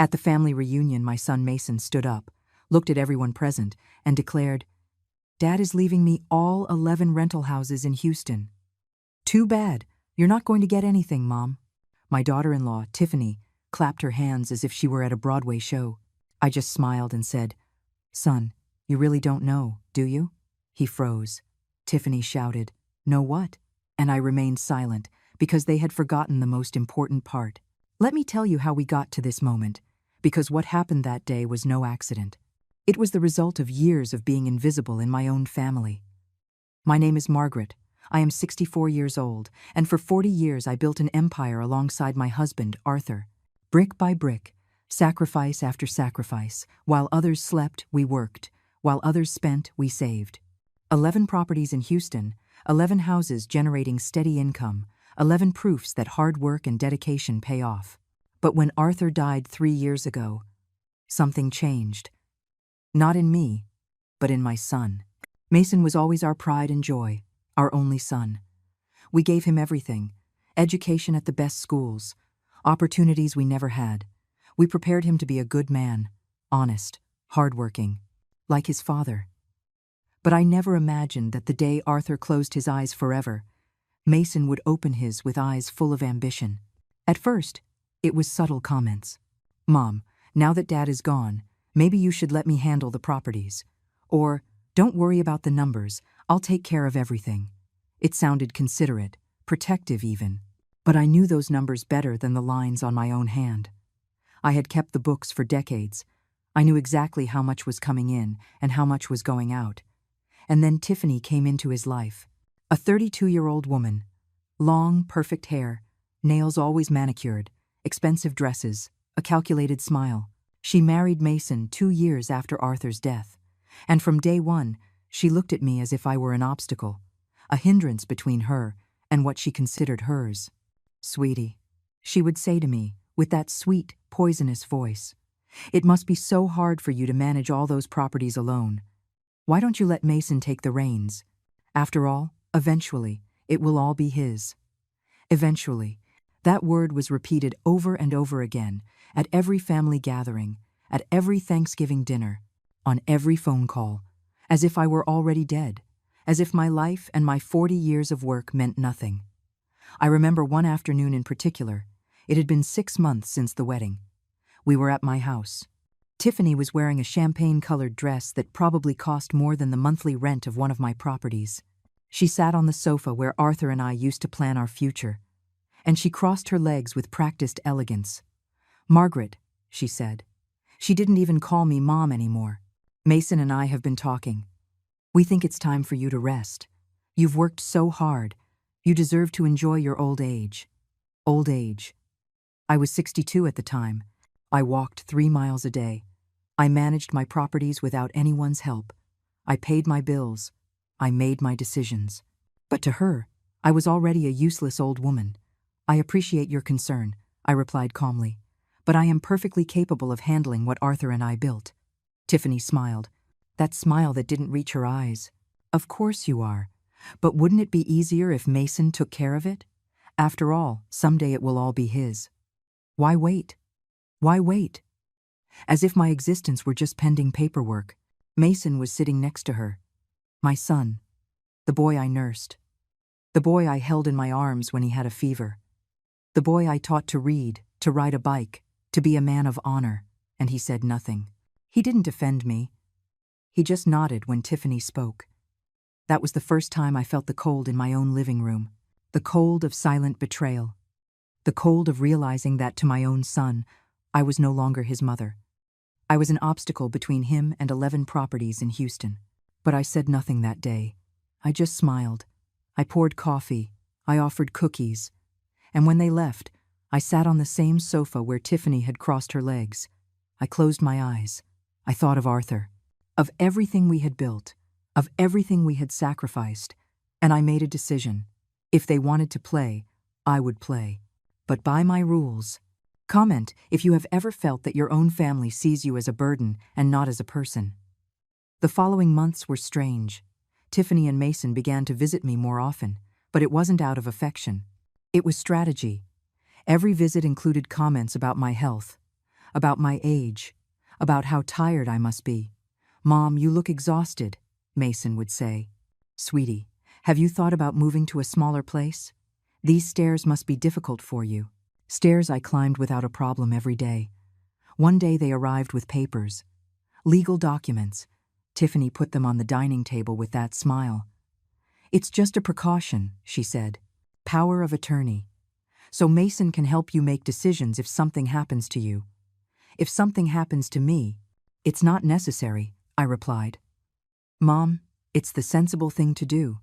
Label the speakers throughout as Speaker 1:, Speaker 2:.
Speaker 1: At the family reunion, my son Mason stood up, looked at everyone present, and declared, "Dad is leaving me all 11 rental houses in Houston." "Too bad. You're not going to get anything, Mom." My daughter-in-law, Tiffany, clapped her hands as if she were at a Broadway show. I just smiled and said, "Son, you really don't know, do you?" He froze. Tiffany shouted, "Know what?" And I remained silent, because they had forgotten the most important part. Let me tell you how we got to this moment, because what happened that day was no accident. It was the result of years of being invisible in my own family. My name is Margaret. I am 64 years old, and for 40 years I built an empire alongside my husband, Arthur. Brick by brick, sacrifice after sacrifice. While others slept, we worked. While others spent, we saved. 11 properties in Houston, 11 houses generating steady income, 11 proofs that hard work and dedication pay off. But when Arthur died 3 years ago, something changed. Not in me, but in my son. Mason was always our pride and joy, our only son. We gave him everything: education at the best schools, opportunities we never had. We prepared him to be a good man, honest, hardworking, like his father. But I never imagined that the day Arthur closed his eyes forever, Mason would open his with eyes full of ambition. At first, it was subtle comments. "Mom, now that Dad is gone, maybe you should let me handle the properties." Or, "Don't worry about the numbers, I'll take care of everything." It sounded considerate, protective even, but I knew those numbers better than the lines on my own hand. I had kept the books for decades. I knew exactly how much was coming in and how much was going out. And then Tiffany came into his life. A 32-year-old woman. Long, perfect hair, nails always manicured, expensive dresses, a calculated smile. She married Mason 2 years after Arthur's death. And from day one, she looked at me as if I were an obstacle, a hindrance between her and what she considered hers. "Sweetie," she would say to me, with that sweet, poisonous voice, "it must be so hard for you to manage all those properties alone. Why don't you let Mason take the reins? After all, eventually, it will all be his." Eventually. That word was repeated over and over again, at every family gathering, at every Thanksgiving dinner, on every phone call, as if I were already dead, as if my life and my 40 years of work meant nothing. I remember one afternoon in particular. It had been 6 months since the wedding. We were at my house. Tiffany was wearing a champagne-colored dress that probably cost more than the monthly rent of one of my properties. She sat on the sofa where Arthur and I used to plan our future, and she crossed her legs with practiced elegance. "Margaret," she said. She didn't even call me Mom anymore. "Mason and I have been talking. We think it's time for you to rest. You've worked so hard. You deserve to enjoy your old age." Old age. I was 62 at the time. I walked 3 miles a day. I managed my properties without anyone's help. I paid my bills. I made my decisions. But to her, I was already a useless old woman. "I appreciate your concern," I replied calmly, "but I am perfectly capable of handling what Arthur and I built." Tiffany smiled, that smile that didn't reach her eyes. "Of course you are. But wouldn't it be easier if Mason took care of it? After all, someday it will all be his. Why wait? Why wait?" As if my existence were just pending paperwork, Mason was sitting next to her. My son. The boy I nursed. The boy I held in my arms when he had a fever. The boy I taught to read, to ride a bike, to be a man of honor, and he said nothing. He didn't defend me. He just nodded when Tiffany spoke. That was the first time I felt the cold in my own living room, the cold of silent betrayal, the cold of realizing that to my own son, I was no longer his mother. I was an obstacle between him and 11 properties in Houston. But I said nothing that day. I just smiled. I poured coffee. I offered cookies. And when they left, I sat on the same sofa where Tiffany had crossed her legs. I closed my eyes. I thought of Arthur, of everything we had built, of everything we had sacrificed, and I made a decision. If they wanted to play, I would play. But by my rules. Comment if you have ever felt that your own family sees you as a burden and not as a person. The following months were strange. Tiffany and Mason began to visit me more often, but it wasn't out of affection. It was strategy. Every visit included comments about my health. about my age, about how tired I must be. "Mom, you look exhausted," Mason would say. "Sweetie, have you thought about moving to a smaller place? These stairs must be difficult for you." Stairs I climbed without a problem every day. One day they arrived with papers. Legal documents. Tiffany put them on the dining table with that smile. "It's just a precaution," she said. "Power of attorney. So Mason can help you make decisions if something happens to you. If something happens to me, it's not necessary," I replied. "Mom, it's the sensible thing to do."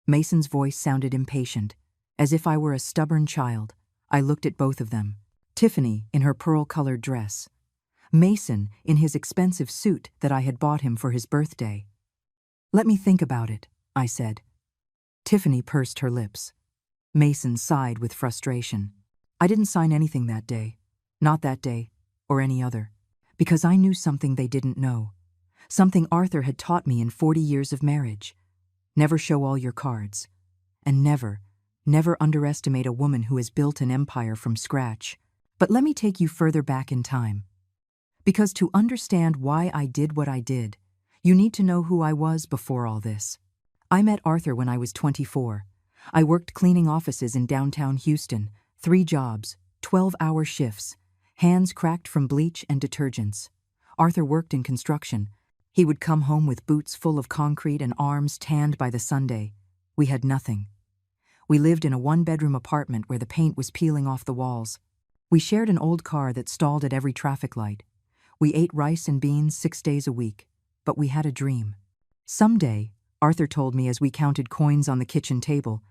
Speaker 1: Mason's voice sounded impatient, as if I were a stubborn child. I looked at both of them. Tiffany in her pearl-colored dress. Mason in his expensive suit that I had bought him for his birthday. "Let me think about it," I said. Tiffany pursed her lips. Mason sighed with frustration. "I didn't sign anything that day. Not that day, or any other. Because I knew something they didn't know. Something Arthur had taught me in 40 years of marriage. Never show all your cards. And never underestimate a woman who has built an empire from scratch. But let me take you further back in time. Because to understand why I did what I did, you need to know who I was before all this. I met Arthur when I was 24. I worked cleaning offices in downtown Houston, 3 jobs, 12-hour shifts, hands cracked from bleach and detergents. Arthur worked in construction. He would come home with boots full of concrete and arms tanned by the Sunday. We had nothing. We lived in a 1-bedroom apartment where the paint was peeling off the walls. We shared an old car that stalled at every traffic light. We ate rice and beans 6 days a week, but we had a dream. Someday, Arthur told me as we counted coins on the kitchen table,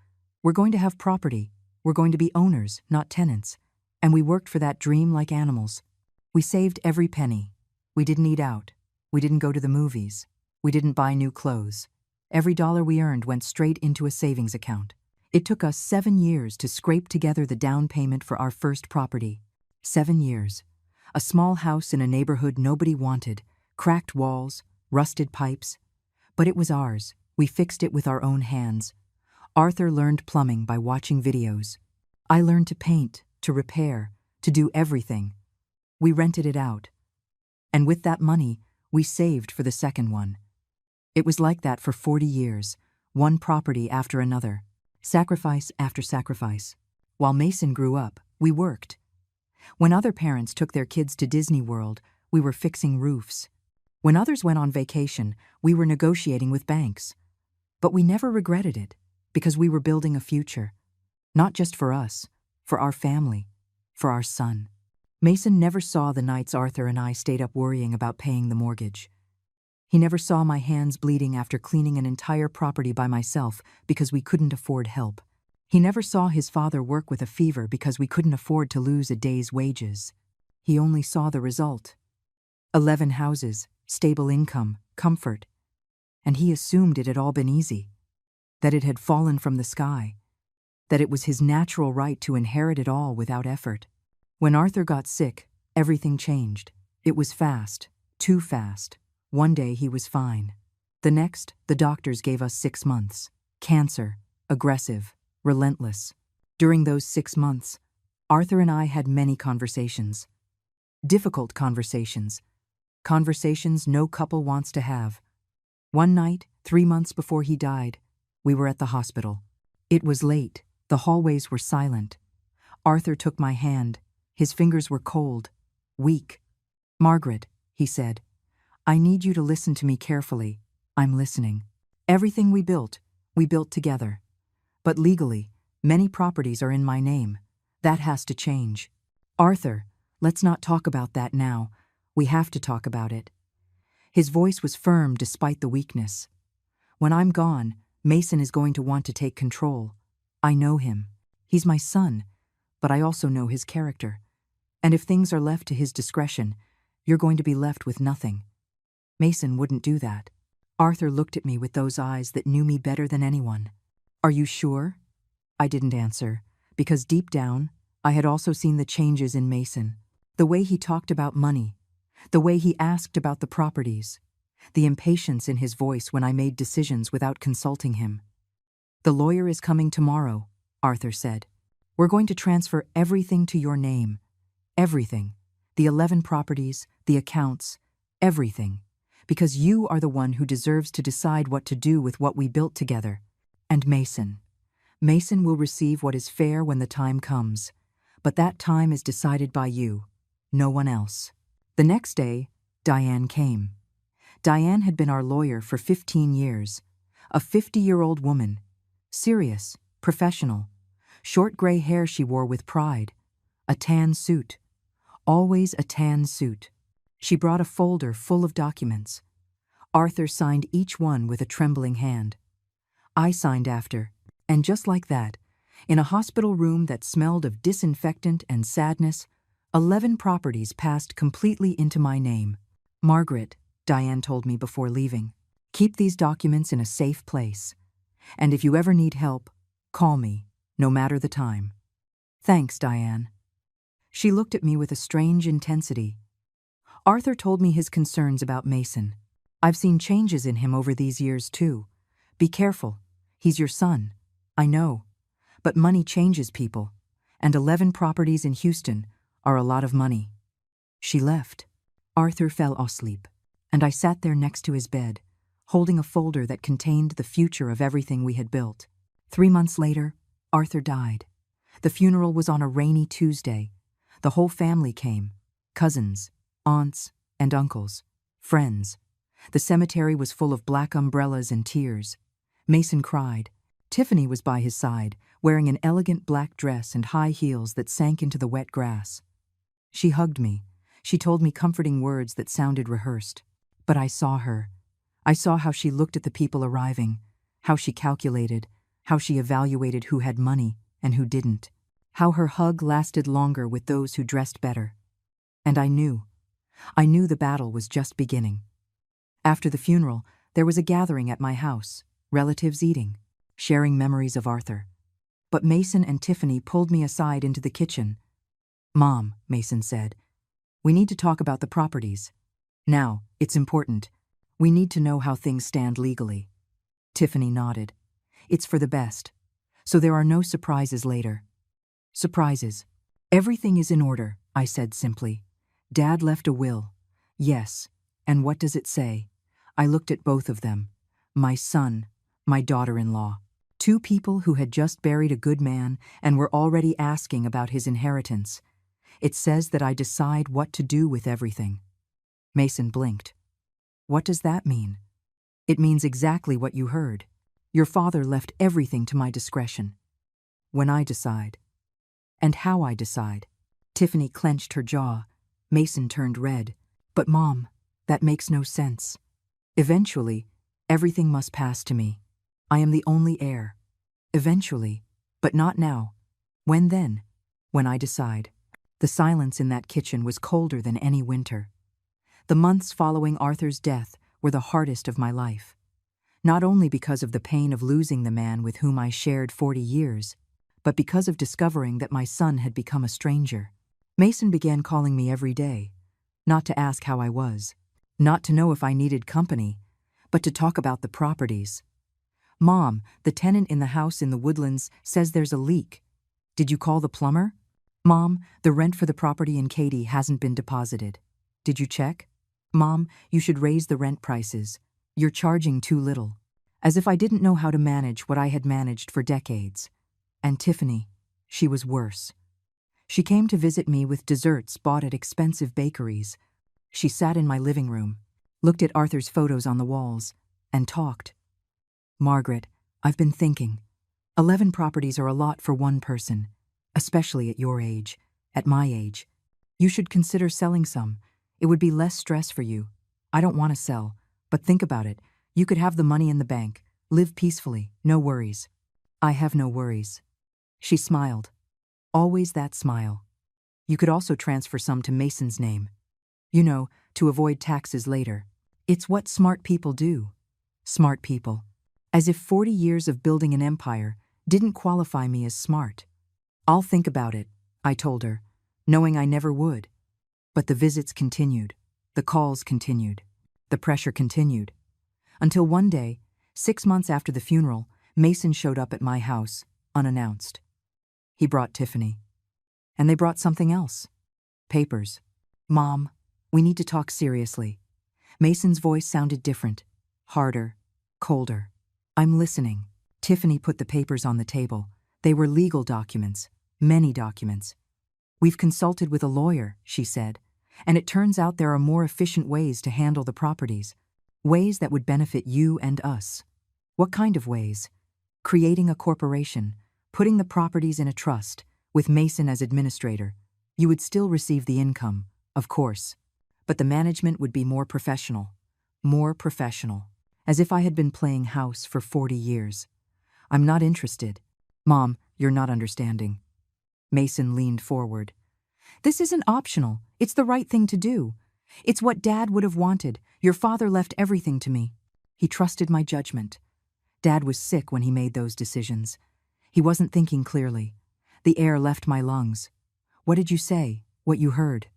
Speaker 1: we're going to have property. We're going to be owners, not tenants. And we worked for that dream like animals. We saved every penny. We didn't eat out. We didn't go to the movies. We didn't buy new clothes. Every dollar we earned went straight into a savings account. It took us 7 years to scrape together the down payment for our first property. 7 years. A small house in a neighborhood nobody wanted, cracked walls, rusted pipes. But it was ours. We fixed it with our own hands. Arthur learned plumbing by watching videos. I learned to paint, to repair, to do everything. We rented it out. And with that money, we saved for the second one. It was like that for 40 years, one property after another. Sacrifice after sacrifice. While Mason grew up, we worked. When other parents took their kids to Disney World, we were fixing roofs. When others went on vacation, we were negotiating with banks. But we never regretted it, because we were building a future. Not just for us, for our family, for our son. Mason never saw the nights Arthur and I stayed up worrying about paying the mortgage. He never saw my hands bleeding after cleaning an entire property by myself because we couldn't afford help. He never saw his father work with a fever because we couldn't afford to lose a day's wages. He only saw the result. 11 houses, stable income, comfort. And he assumed it had all been easy. That it had fallen from the sky. That it was his natural right to inherit it all without effort. When Arthur got sick, everything changed. It was fast, too fast. One day he was fine. The next, the doctors gave us 6 months. Cancer, aggressive, relentless. During those 6 months, Arthur and I had many conversations. Difficult conversations. Conversations no couple wants to have. One night, 3 months before he died, we were at the hospital. It was late. The hallways were silent. Arthur took my hand. His fingers were cold, weak. "Margaret," he said, "I need you to listen to me carefully. I'm listening. Everything we built together. But legally, many properties are in my name. That has to change. Arthur, let's not talk about that now. We have to talk about it." His voice was firm despite the weakness. "When I'm gone, Mason is going to want to take control. I know him. He's my son, but I also know his character. And if things are left to his discretion, you're going to be left with nothing. Mason wouldn't do that." Arthur looked at me with those eyes that knew me better than anyone. "Are you sure?" I didn't answer, because deep down, I had also seen the changes in Mason. The way he talked about money, the way he asked about the properties, the impatience in his voice when I made decisions without consulting him. "The lawyer is coming tomorrow," Arthur said. "We're going to transfer everything to your name. Everything. The 11 properties, the accounts, everything. Because you are the one who deserves to decide what to do with what we built together. And Mason. Mason will receive what is fair when the time comes. But that time is decided by you, no one else. The next day, Diane came. Diane had been our lawyer for 15 years. A 50-year-old woman. Serious, professional. Short gray hair she wore with pride. A tan suit. Always a tan suit. She brought a folder full of documents. Arthur signed each one with a trembling hand. I signed after, and just like that, in a hospital room that smelled of disinfectant and sadness, 11 properties passed completely into my name. Margaret, Diane told me before leaving, keep these documents in a safe place. And if you ever need help, call me, no matter the time. Thanks, Diane. She looked at me with a strange intensity. Arthur told me his concerns about Mason. I've seen changes in him over these years, too. Be careful. He's your son. I know. But money changes people. And 11 properties in Houston are a lot of money. She left. Arthur fell asleep, and I sat there next to his bed, holding a folder that contained the future of everything we had built. 3 months later, Arthur died. The funeral was on a rainy Tuesday. The whole family came. Cousins, aunts, and uncles. Friends. The cemetery was full of black umbrellas and tears. Mason cried. Tiffany was by his side, wearing an elegant black dress and high heels that sank into the wet grass. She hugged me. She told me comforting words that sounded rehearsed. But I saw her. I saw how she looked at the people arriving, how she calculated, how she evaluated who had money and who didn't, how her hug lasted longer with those who dressed better. And I knew the battle was just beginning. After the funeral, there was a gathering at my house, relatives eating, sharing memories of Arthur. But Mason and Tiffany pulled me aside into the kitchen. Mom, Mason said, we need to talk about the properties. Now, it's important. We need to know how things stand legally. Tiffany nodded. It's for the best. So there are no surprises later. Surprises. Everything is in order, I said simply. Dad left a will. Yes. And what does it say? I looked at both of them. My son, my daughter-in-law. 2 people who had just buried a good man and were already asking about his inheritance. It says that I decide what to do with everything. Mason blinked. What does that mean? It means exactly what you heard. Your father left everything to my discretion. When I decide. And how I decide. Tiffany clenched her jaw. Mason turned red. But Mom, that makes no sense. Eventually, everything must pass to me. I am the only heir. Eventually, but not now. When then? When I decide. The silence in that kitchen was colder than any winter. The months following Arthur's death were the hardest of my life. Not only because of the pain of losing the man with whom I shared 40 years, but because of discovering that my son had become a stranger. Mason began calling me every day, not to ask how I was, not to know if I needed company, but to talk about the properties. Mom, the tenant in the house in the Woodlands says there's a leak. Did you call the plumber? Mom, the rent for the property in Katy hasn't been deposited. Did you check? Mom, you should raise the rent prices. You're charging too little. As if I didn't know how to manage what I had managed for decades. And Tiffany, she was worse. She came to visit me with desserts bought at expensive bakeries. She sat in my living room, looked at Arthur's photos on the walls, and talked. Margaret, I've been thinking. 11 properties are a lot for one person, especially at your age, at my age. You should consider selling some. It would be less stress for you. I don't want to sell, but think about it. You could have the money in the bank, live peacefully, no worries. I have no worries. She smiled. Always that smile. You could also transfer some to Mason's name. You know, to avoid taxes later. It's what smart people do. Smart people. As if 40 years of building an empire didn't qualify me as smart. I'll think about it, I told her, knowing I never would. But the visits continued. The calls continued. The pressure continued. Until one day, 6 months after the funeral, Mason showed up at my house, unannounced. He brought Tiffany. And they brought something else. Papers. Mom, we need to talk seriously. Mason's voice sounded different, harder, colder. I'm listening. Tiffany put the papers on the table. They were legal documents, many documents. We've consulted with a lawyer, she said, and it turns out there are more efficient ways to handle the properties, ways that would benefit you and us. What kind of ways? Creating a corporation, putting the properties in a trust, with Mason as administrator. You would still receive the income, of course, but the management would be more professional, as if I had been playing house for 40 years. I'm not interested. Mom, you're not understanding. Mason leaned forward. This isn't optional. It's the right thing to do. It's what Dad would have wanted. Your father left everything to me. He trusted my judgment. Dad was sick when he made those decisions. He wasn't thinking clearly. The air left my lungs. What did you say? What you heard?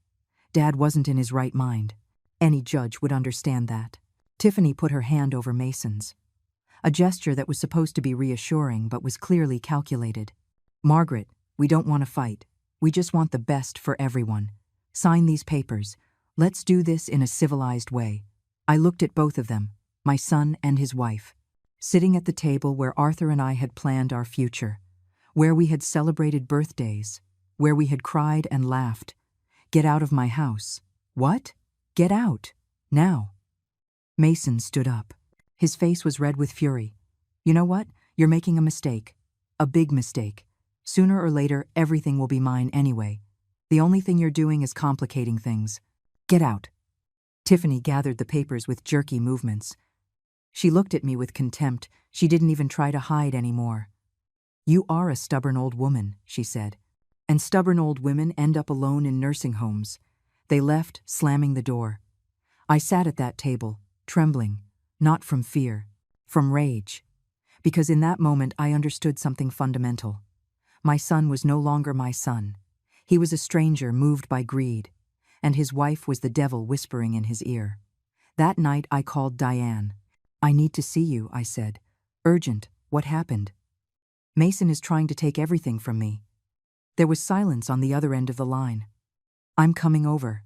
Speaker 1: Dad wasn't in his right mind. Any judge would understand that. Tiffany put her hand over Mason's. A gesture that was supposed to be reassuring but was clearly calculated. Margaret, we don't want to fight. We just want the best for everyone. Sign these papers. Let's do this in a civilized way. I looked at both of them, my son and his wife, sitting at the table where Arthur and I had planned our future, where we had celebrated birthdays, where we had cried and laughed. Get out of my house. What? Get out. Now. Mason stood up. His face was red with fury. You know what? You're making a mistake. A big mistake. Sooner or later, everything will be mine anyway. The only thing you're doing is complicating things. Get out. Tiffany gathered the papers with jerky movements. She looked at me with contempt. She didn't even try to hide anymore. You are a stubborn old woman, she said. And stubborn old women end up alone in nursing homes. They left, slamming the door. I sat at that table, trembling, not from fear, from rage. Because in that moment I understood something fundamental. My son was no longer my son. He was a stranger moved by greed, and his wife was the devil whispering in his ear. That night I called Diane. I need to see you, I said. Urgent, what happened? Mason is trying to take everything from me. There was silence on the other end of the line. I'm coming over.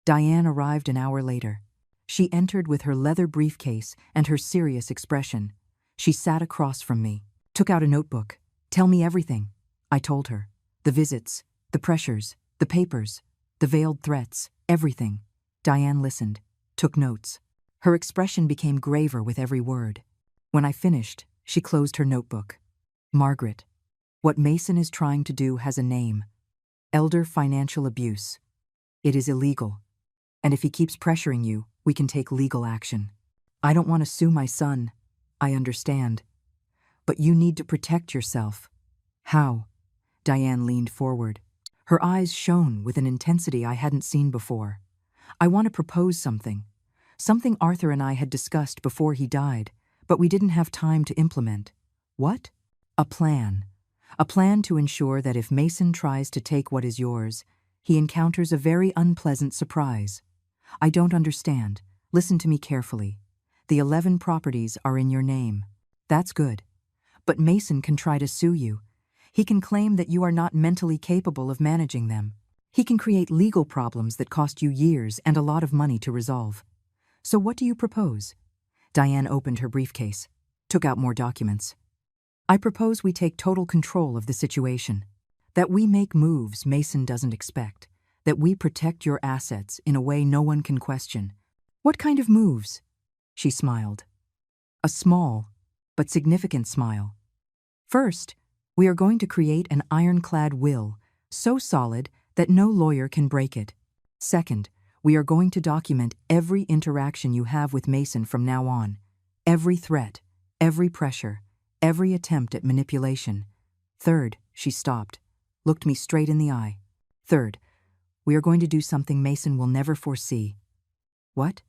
Speaker 1: Diane arrived an hour later. She entered with her leather briefcase and her serious expression. She sat across from me, took out a notebook. Tell me everything. I told her. The visits, the pressures, the papers, the veiled threats, everything. Diane listened, took notes. Her expression became graver with every word. When I finished, she closed her notebook. Margaret, what Mason is trying to do has a name. Elder financial abuse. It is illegal. And if he keeps pressuring you, we can take legal action. I don't want to sue my son. I understand. But you need to protect yourself. How? Diane leaned forward. Her eyes shone with an intensity I hadn't seen before. I want to propose something. Something Arthur and I had discussed before he died, but we didn't have time to implement. What? A plan. A plan to ensure that if Mason tries to take what is yours, he encounters a very unpleasant surprise. I don't understand. Listen to me carefully. The 11 properties are in your name. That's good. But Mason can try to sue you. He can claim that you are not mentally capable of managing them. He can create legal problems that cost you years and a lot of money to resolve. So what do you propose? Diane opened her briefcase, took out more documents. I propose we take total control of the situation. That we make moves Mason doesn't expect. That we protect your assets in a way no one can question. What kind of moves? She smiled. A small, but significant smile. First, we are going to create an ironclad will, so solid that no lawyer can break it. Second, we are going to document every interaction you have with Mason from now on. Every threat, every pressure, every attempt at manipulation. Third, she stopped, looked me straight in the eye. Third, we are going to do something Mason will never foresee. What?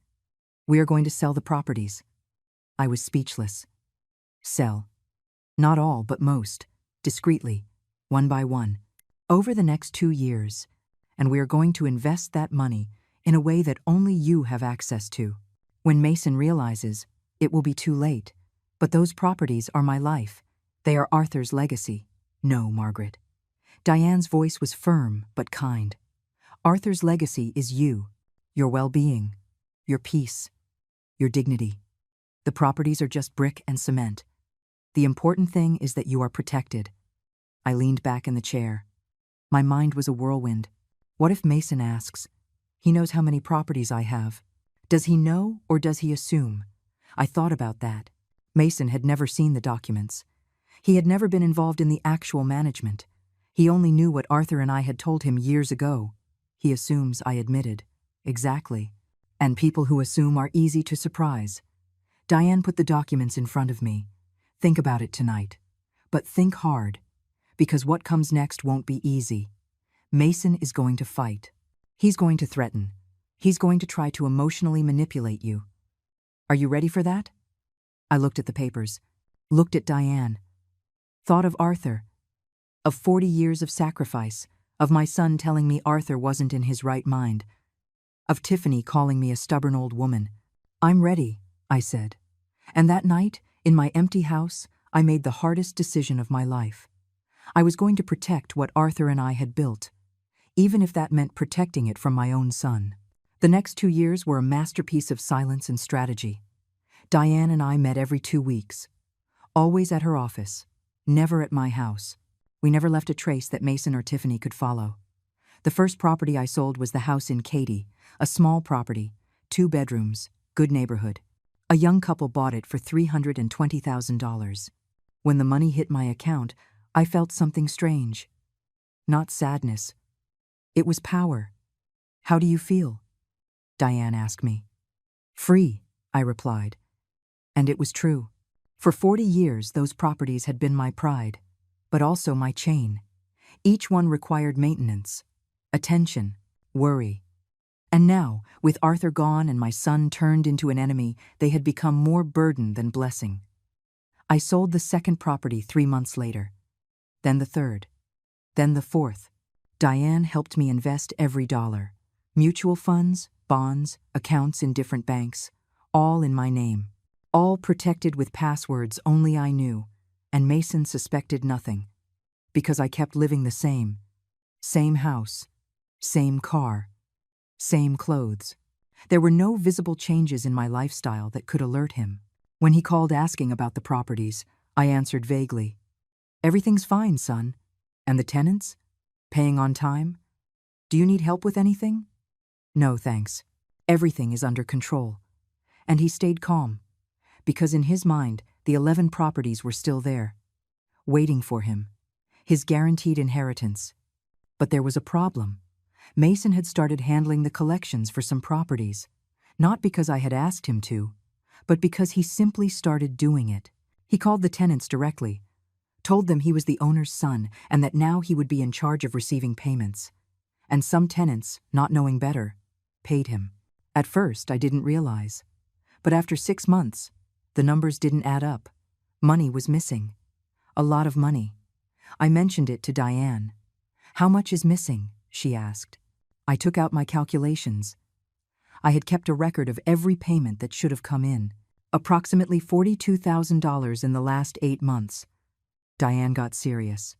Speaker 1: We are going to sell the properties. I was speechless. Sell. Not all, but most. Discreetly, one by one, over the next 2 years, and we are going to invest that money in a way that only you have access to. When Mason realizes, it will be too late, but those properties are my life. They are Arthur's legacy. No, Margaret. Diane's voice was firm but kind. Arthur's legacy is you, your well-being, your peace, your dignity. The properties are just brick and cement. The important thing is that you are protected. I leaned back in the chair. My mind was a whirlwind. What if Mason asks? He knows how many properties I have. Does he know or does he assume? I thought about that. Mason had never seen the documents. He had never been involved in the actual management. He only knew what Arthur and I had told him years ago. He assumes, I admitted. Exactly. And people who assume are easy to surprise. Diane put the documents in front of me. Think about it tonight. But think hard, because what comes next won't be easy. Mason is going to fight. He's going to threaten. He's going to try to emotionally manipulate you. Are you ready for that? I looked at the papers, looked at Diane, thought of Arthur, of 40 years of sacrifice, of my son telling me Arthur wasn't in his right mind, of Tiffany calling me a stubborn old woman. I'm ready, I said. And that night, in my empty house, I made the hardest decision of my life. I was going to protect what Arthur and I had built, even if that meant protecting it from my own son. The next 2 years were a masterpiece of silence and strategy. Diane and I met every 2 weeks, always at her office, never at my house. We never left a trace that Mason or Tiffany could follow. The first property I sold was the house in Katy, a small property, 2 bedrooms, good neighborhood. A young couple bought it for $320,000. When the money hit my account, I felt something strange. Not sadness. It was power. How do you feel? Diane asked me. Free, I replied. And it was true. For 40 years, those properties had been my pride, but also my chain. Each one required maintenance, attention, worry. And now, with Arthur gone and my son turned into an enemy, they had become more burden than blessing. I sold the second property 3 months later, then the third, then the fourth. Diane helped me invest every dollar. Mutual funds, bonds, accounts in different banks, all in my name. All protected with passwords only I knew, and Mason suspected nothing, because I kept living the same. Same house, same car, same clothes. There were no visible changes in my lifestyle that could alert him. When he called asking about the properties, I answered vaguely, "Everything's fine, son. And the tenants? Paying on time? Do you need help with anything?" "No, thanks. Everything is under control." And he stayed calm, because in his mind, the 11 properties were still there, waiting for him, his guaranteed inheritance. But there was a problem. Mason had started handling the collections for some properties, not because I had asked him to, but because he simply started doing it. He called the tenants directly, told them he was the owner's son and that now he would be in charge of receiving payments. And some tenants, not knowing better, paid him. At first, I didn't realize. But after 6 months, the numbers didn't add up. Money was missing. A lot of money. I mentioned it to Diane. "How much is missing?" she asked. I took out my calculations. I had kept a record of every payment that should have come in. Approximately $42,000 in the last 8 months. Diane got serious.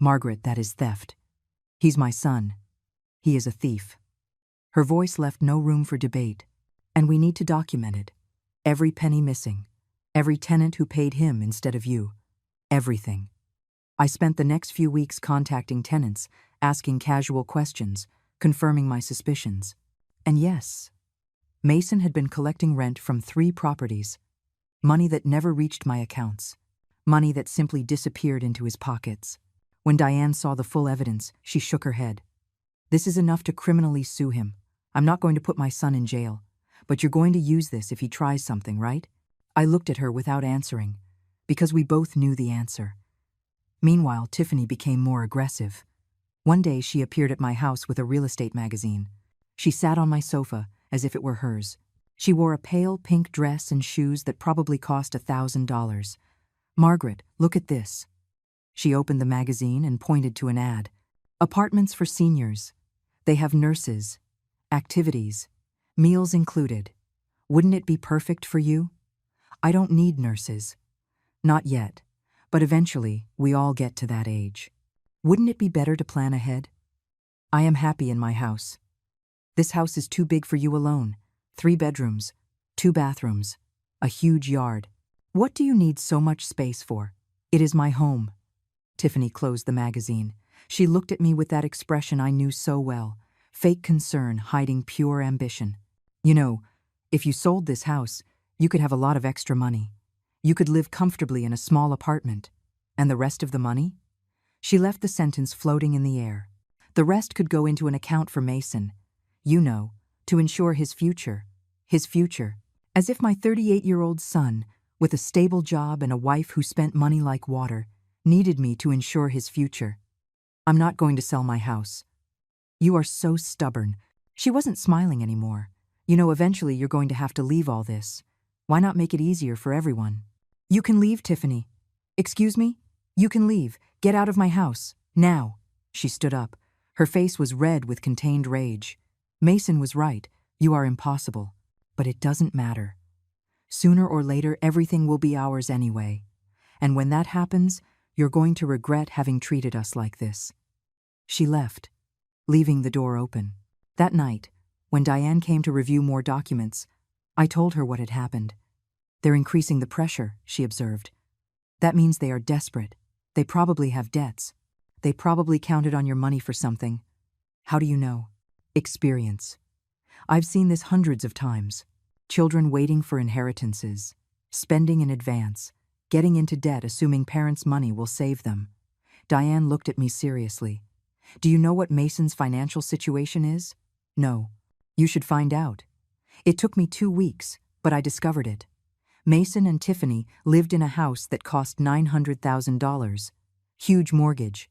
Speaker 1: "Margaret, that is theft. He's my son. He is a thief." Her voice left no room for debate. "And we need to document it. Every penny missing. Every tenant who paid him instead of you. Everything." I spent the next few weeks contacting tenants, asking casual questions, confirming my suspicions. And yes, Mason had been collecting rent from 3 properties. Money that never reached my accounts. Money that simply disappeared into his pockets. When Diane saw the full evidence, she shook her head. "This is enough to criminally sue him. I'm not going to put my son in jail. But you're going to use this if he tries something, right?" I looked at her without answering, because we both knew the answer. Meanwhile, Tiffany became more aggressive. One day she appeared at my house with a real estate magazine. She sat on my sofa as if it were hers. She wore a pale pink dress and shoes that probably cost $1,000. "Margaret, look at this." She opened the magazine and pointed to an ad. "Apartments for seniors. They have nurses, activities, meals included. Wouldn't it be perfect for you? I don't need nurses. Not yet, but eventually we all get to that age. Wouldn't it be better to plan ahead?" I am happy in my house. This house is too big for you alone. 3 bedrooms, 2 bathrooms, a huge yard. What do you need so much space for? It is my home. Tiffany closed the magazine. She looked at me with that expression I knew so well, fake concern hiding pure ambition. You know, if you sold this house, you could have a lot of extra money. You could live comfortably in a small apartment. And the rest of the money? She left the sentence floating in the air. The rest could go into an account for Mason. You know, to ensure his future. His future. As if my 38-year-old son, with a stable job and a wife who spent money like water, needed me to ensure his future. I'm not going to sell my house. You are so stubborn. She wasn't smiling anymore. You know, eventually you're going to have to leave all this. Why not make it easier for everyone? You can leave, Tiffany. Excuse me? You can leave. Get out of my house. Now. She stood up. Her face was red with contained rage. Mason was right. You are impossible. But it doesn't matter. Sooner or later, everything will be ours anyway. And when that happens, you're going to regret having treated us like this. She left, leaving the door open. That night, when Diane came to review more documents, I told her what had happened. They're increasing the pressure, she observed. That means they are desperate. They probably have debts. They probably counted on your money for something. How do you know? Experience. I've seen this hundreds of times. Children waiting for inheritances, spending in advance, getting into debt assuming parents' money will save them. Diane looked at me seriously. Do you know what Mason's financial situation is? No. You should find out. It took me 2 weeks, but I discovered it. Mason and Tiffany lived in a house that cost $900,000. Huge mortgage.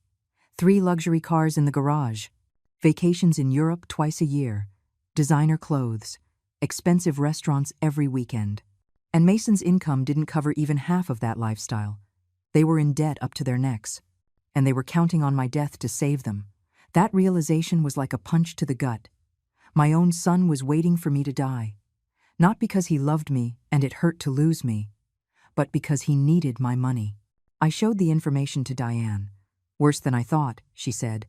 Speaker 1: 3 luxury cars in the garage. Vacations in Europe twice a year. Designer clothes. Expensive restaurants every weekend. And Mason's income didn't cover even half of that lifestyle. They were in debt up to their necks. And they were counting on my death to save them. That realization was like a punch to the gut. My own son was waiting for me to die. Not because he loved me and it hurt to lose me, but because he needed my money. I showed the information to Diane. Worse than I thought, she said.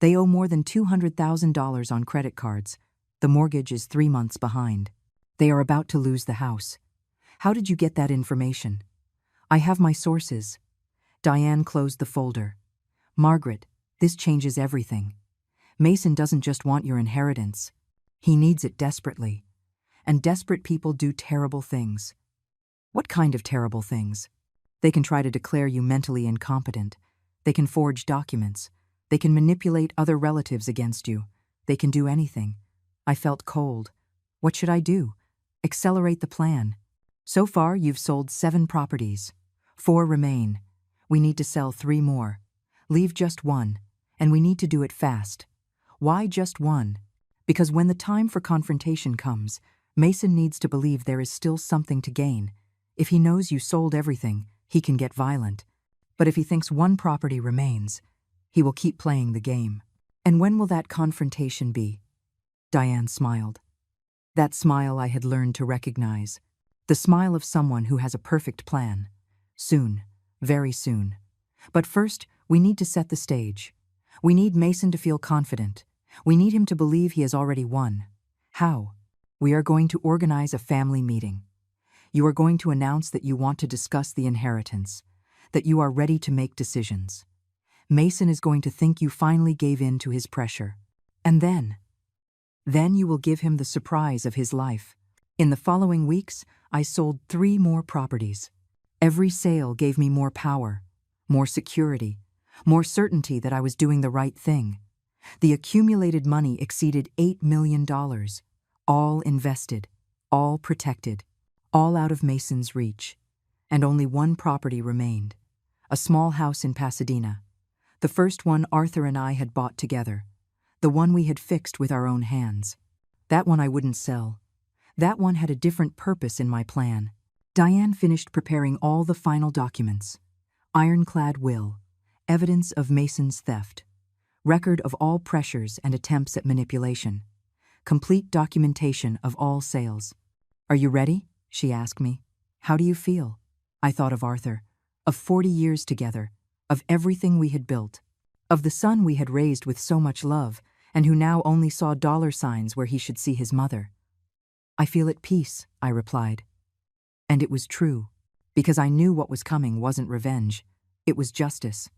Speaker 1: They owe more than $200,000 on credit cards. The mortgage is 3 months behind. They are about to lose the house. How did you get that information? I have my sources. Diane closed the folder. Margaret, this changes everything. Mason doesn't just want your inheritance. He needs it desperately. And desperate people do terrible things. What kind of terrible things? They can try to declare you mentally incompetent. They can forge documents. They can manipulate other relatives against you. They can do anything. I felt cold. What should I do? Accelerate the plan. So far, you've sold 7 properties. 4 remain. We need to sell 3 more. Leave just 1. And we need to do it fast. Why just 1? Because when the time for confrontation comes, Mason needs to believe there is still something to gain. If he knows you sold everything, he can get violent. But if he thinks 1 property remains, he will keep playing the game. And when will that confrontation be? Diane smiled. That smile I had learned to recognize. The smile of someone who has a perfect plan. Soon, very soon. But first, we need to set the stage. We need Mason to feel confident. We need him to believe he has already won. How? We are going to organize a family meeting. You are going to announce that you want to discuss the inheritance, that you are ready to make decisions. Mason is going to think you finally gave in to his pressure. And then you will give him the surprise of his life. In the following weeks, I sold 3 more properties. Every sale gave me more power, more security, more certainty that I was doing the right thing. The accumulated money exceeded $8 million, all invested, all protected, all out of Mason's reach. And only 1 property remained, a small house in Pasadena. The first one Arthur and I had bought together, the one we had fixed with our own hands. That one I wouldn't sell. That one had a different purpose in my plan. Diane finished preparing all the final documents. Ironclad will, evidence of Mason's theft, record of all pressures and attempts at manipulation, complete documentation of all sales. Are you ready? She asked me. How do you feel? I thought of Arthur, of 40 years together, of everything we had built, of the son we had raised with so much love, and who now only saw dollar signs where he should see his mother. I feel at peace, I replied. And it was true, because I knew what was coming wasn't revenge, it was justice.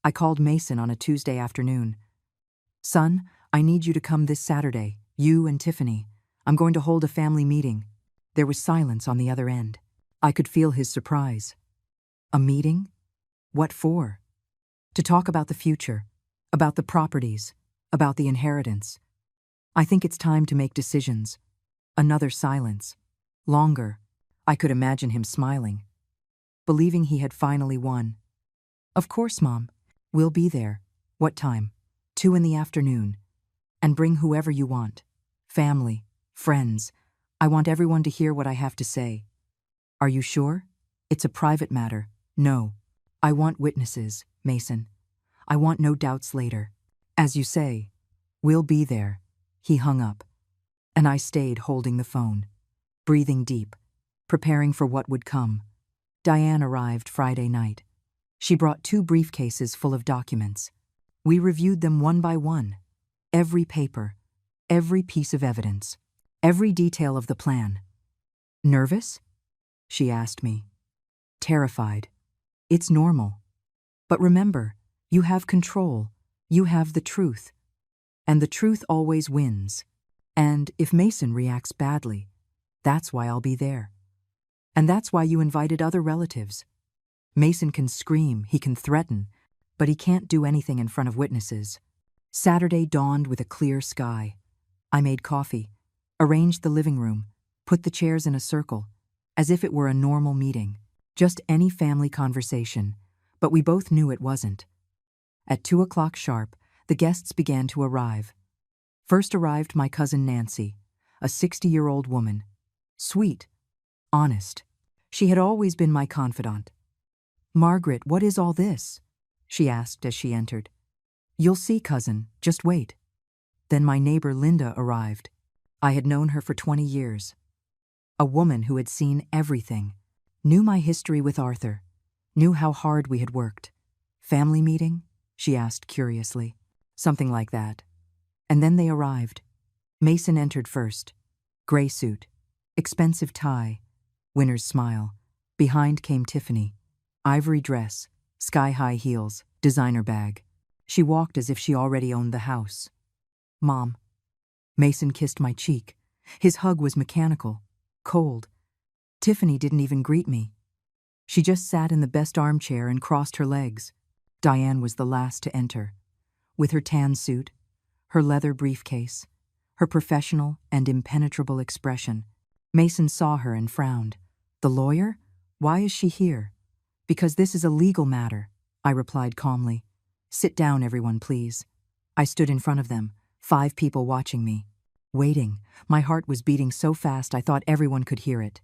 Speaker 1: I called Mason on a Tuesday afternoon. Son, I need you to come this Saturday, you and Tiffany. I'm going to hold a family meeting. There was silence on the other end. I could feel his surprise. A meeting? What for? To talk about the future, about the properties, about the inheritance. I think it's time to make decisions. Another silence. Longer. I could imagine him smiling, believing he had finally won. Of course, Mom. We'll be there. What time? 2 in the afternoon. And bring whoever you want. Family, friends. I want everyone to hear what I have to say. Are you sure? It's a private matter. No. I want witnesses, Mason. I want no doubts later. As you say, we'll be there. He hung up. And I stayed holding the phone, breathing deep, preparing for what would come. Diane arrived Friday night. She brought 2 briefcases full of documents. We reviewed them one by one. Every paper, every piece of evidence, every detail of the plan. Nervous? She asked me. Terrified. It's normal. But remember, you have control. You have the truth. And the truth always wins. And if Mason reacts badly, that's why I'll be there. And that's why you invited other relatives. Mason can scream, he can threaten, but he can't do anything in front of witnesses. Saturday dawned with a clear sky. I made coffee, arranged the living room, put the chairs in a circle, as if it were a normal meeting, just any family conversation, but we both knew it wasn't. At 2 o'clock sharp, the guests began to arrive. First arrived my cousin Nancy, a 60-year-old woman. Sweet, honest. She had always been my confidant. Margaret, what is all this? She asked as she entered. You'll see, cousin, just wait. Then my neighbor Linda arrived. I had known her for 20 years. A woman who had seen everything, knew my history with Arthur, knew how hard we had worked. Family meeting? She asked curiously. Something like that. And then they arrived. Mason entered first. Gray suit, expensive tie, winner's smile. Behind came Tiffany. Ivory dress, sky-high heels, designer bag. She walked as if she already owned the house. Mom. Mason kissed my cheek. His hug was mechanical, cold. Tiffany didn't even greet me. She just sat in the best armchair and crossed her legs. Diane was the last to enter. With her tan suit, her leather briefcase, her professional and impenetrable expression. Mason saw her and frowned. The lawyer? Why is she here? Because this is a legal matter, I replied calmly. Sit down, everyone, please. I stood in front of them, 5 people watching me. Waiting, my heart was beating so fast I thought everyone could hear it.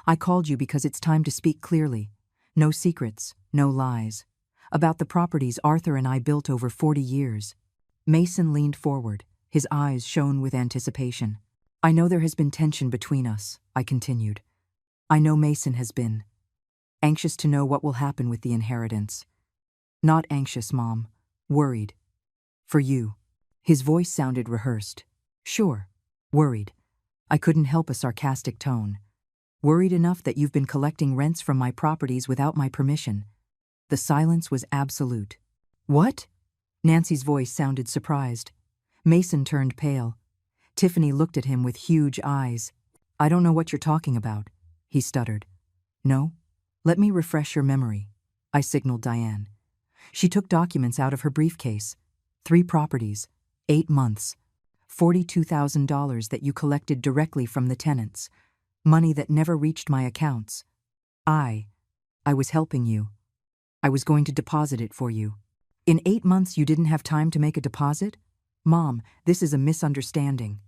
Speaker 1: I called you because it's time to speak clearly. No secrets, no lies. About the properties Arthur and I built over 40 years. Mason leaned forward. His eyes shone with anticipation. I know there has been tension between us, I continued. I know Mason has been. Anxious to know what will happen with the inheritance. Not anxious, Mom. Worried. For you. His voice sounded rehearsed. Sure. Worried. I couldn't help a sarcastic tone. Worried enough that you've been collecting rents from my properties without my permission. The silence was absolute. What? Nancy's voice sounded surprised. Mason turned pale. Tiffany looked at him with huge eyes. I don't know what you're talking about, he stuttered. No? Let me refresh your memory, I signaled Diane. She took documents out of her briefcase. 3 properties, 8 months, $42,000 that you collected directly from the tenants, money that never reached my accounts. I was helping you. I was going to deposit it for you. In 8 months you didn't have time to make a deposit? Mom, this is a misunderstanding.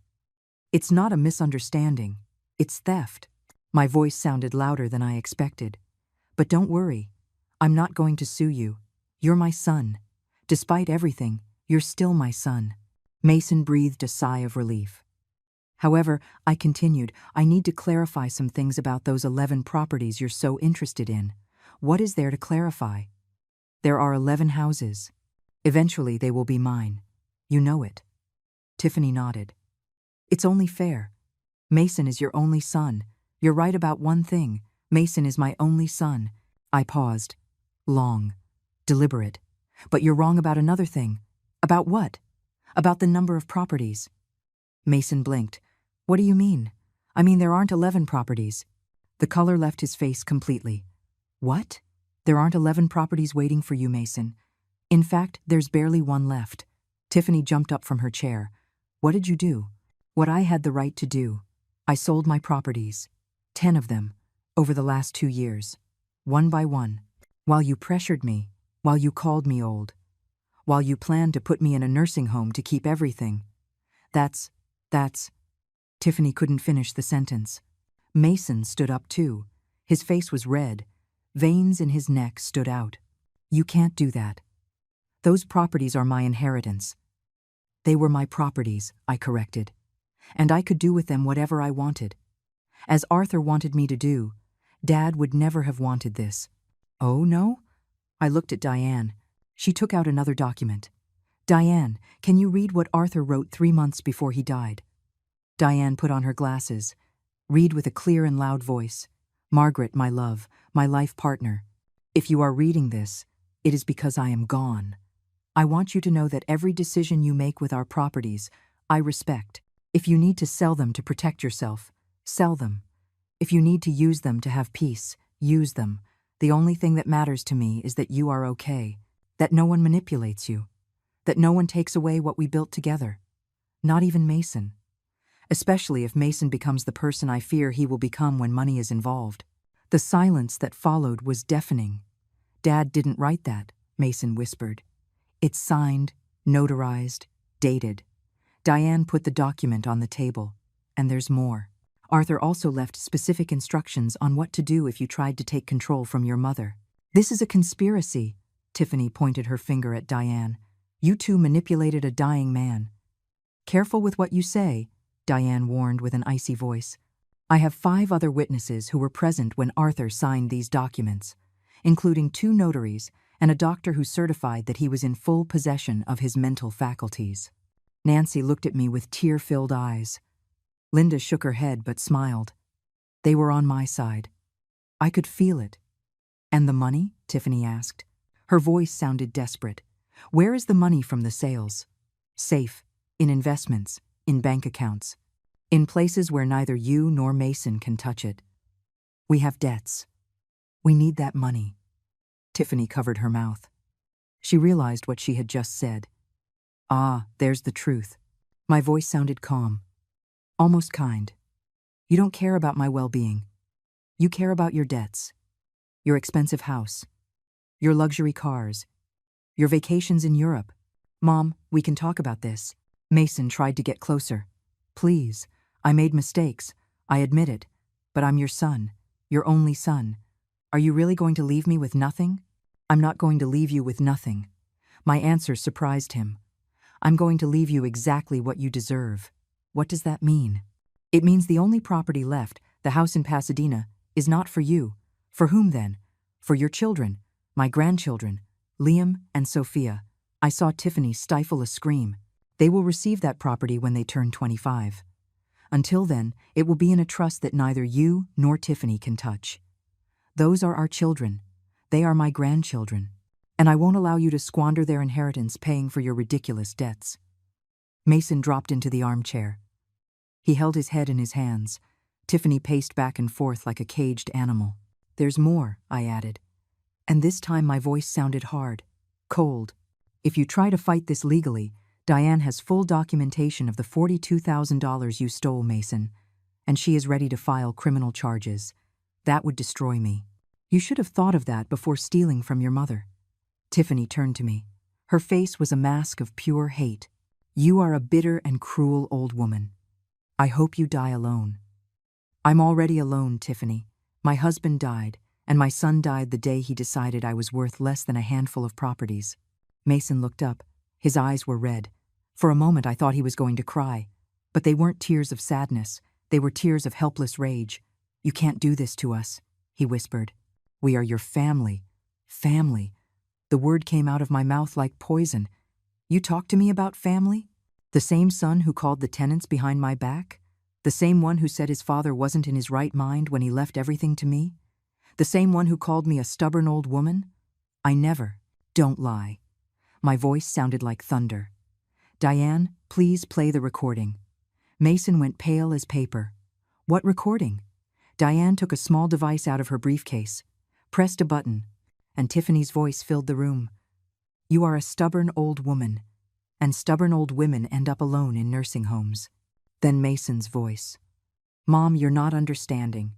Speaker 1: It's not a misunderstanding. It's theft. My voice sounded louder than I expected. But don't worry. I'm not going to sue you. You're my son. Despite everything, you're still my son. Mason breathed a sigh of relief. However, I continued, I need to clarify some things about those 11 properties you're so interested in. What is there to clarify? There are 11 houses. Eventually they will be mine. You know it. Tiffany nodded. It's only fair. Mason is your only son. You're right about one thing. Mason is my only son. I paused. Long. Deliberate. But you're wrong about another thing. About what? About the number of properties. Mason blinked. What do you mean? I mean, there aren't 11 properties. The color left his face completely. What? There aren't 11 properties waiting for you, Mason. In fact, there's barely one left. Tiffany jumped up from her chair. What did you do? What I had the right to do. I sold my properties. 10 of them. Over the last 2 years. One by one. While you pressured me. While you called me old. While you planned to put me in a nursing home to keep everything. That's... Tiffany couldn't finish the sentence. Mason stood up too. His face was red. Veins in his neck stood out. You can't do that. Those properties are my inheritance. They were my properties, I corrected. And I could do with them whatever I wanted. As Arthur wanted me to do, Dad would never have wanted this. Oh, no? I looked at Diane. She took out another document. Diane, can you read what Arthur wrote 3 months before he died? Diane put on her glasses. Read with a clear and loud voice. Margaret, my love, my life partner. If you are reading this, it is because I am gone. I want you to know that every decision you make with our properties, I respect. If you need to sell them to protect yourself, sell them. If you need to use them to have peace, use them. The only thing that matters to me is that you are okay, that no one manipulates you, that no one takes away what we built together. Not even Mason. Especially if Mason becomes the person I fear he will become when money is involved. The silence that followed was deafening. Dad didn't write that, Mason whispered. It's signed, notarized, dated. Diane put the document on the table. And there's more. Arthur also left specific instructions on what to do if you tried to take control from your mother. This is a conspiracy, Tiffany pointed her finger at Diane. You two manipulated a dying man. Careful with what you say, Diane warned with an icy voice. I have 5 other witnesses who were present when Arthur signed these documents, including 2 notaries and a doctor who certified that he was in full possession of his mental faculties. Nancy looked at me with tear-filled eyes. Linda shook her head but smiled. They were on my side. I could feel it. And the money? Tiffany asked. Her voice sounded desperate. Where is the money from the sales? Safe, in investments, in bank accounts, in places where neither you nor Mason can touch it. We have debts. We need that money. Tiffany covered her mouth. She realized what she had just said. Ah, there's the truth. My voice sounded calm, almost kind. You don't care about my well-being. You care about your debts, your expensive house, your luxury cars, your vacations in Europe. Mom, we can talk about this. Mason tried to get closer. Please, I made mistakes. I admit it. But I'm your son, your only son. Are you really going to leave me with nothing? I'm not going to leave you with nothing. My answer surprised him. I'm going to leave you exactly what you deserve. What does that mean? It means the only property left, the house in Pasadena, is not for you. For whom then? For your children, my grandchildren, Liam and Sophia. I saw Tiffany stifle a scream. They will receive that property when they turn 25. Until then, it will be in a trust that neither you nor Tiffany can touch. Those are our children. They are my grandchildren. And I won't allow you to squander their inheritance paying for your ridiculous debts. Mason dropped into the armchair. He held his head in his hands. Tiffany paced back and forth like a caged animal. There's more, I added. And this time my voice sounded hard, cold. If you try to fight this legally, Diane has full documentation of the $42,000 you stole, Mason, and she is ready to file criminal charges. That would destroy me. You should have thought of that before stealing from your mother. Tiffany turned to me. Her face was a mask of pure hate. You are a bitter and cruel old woman. I hope you die alone. I'm already alone, Tiffany. My husband died, and my son died the day he decided I was worth less than a handful of properties. Mason looked up. His eyes were red. For a moment I thought he was going to cry. But they weren't tears of sadness. They were tears of helpless rage. You can't do this to us, he whispered. We are your family. Family. The word came out of my mouth like poison. You talk to me about family? The same son who called the tenants behind my back? The same one who said his father wasn't in his right mind when he left everything to me? The same one who called me a stubborn old woman? I never. Don't lie. My voice sounded like thunder. Diane, please play the recording. Mason went pale as paper. What recording? Diane took a small device out of her briefcase, pressed a button, and Tiffany's voice filled the room. You are a stubborn old woman, and stubborn old women end up alone in nursing homes. Then Mason's voice. Mom, you're not understanding.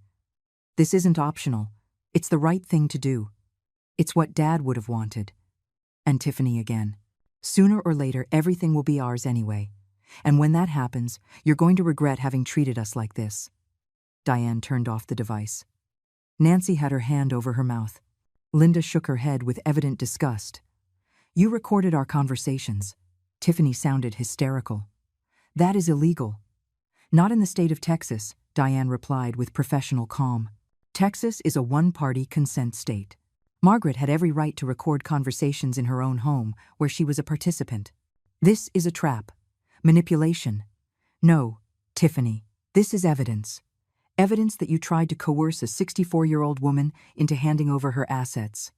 Speaker 1: This isn't optional. It's the right thing to do. It's what Dad would have wanted. And Tiffany again. Sooner or later, everything will be ours anyway. And when that happens, you're going to regret having treated us like this. Diane turned off the device. Nancy had her hand over her mouth. Linda shook her head with evident disgust. You recorded our conversations. Tiffany sounded hysterical. That is illegal. Not in the state of Texas, Diane replied with professional calm. Texas is a one-party consent state. Margaret had every right to record conversations in her own home, where she was a participant. This is a trap. Manipulation. No, Tiffany, this is evidence. Evidence that you tried to coerce a 64-year-old woman into handing over her assets.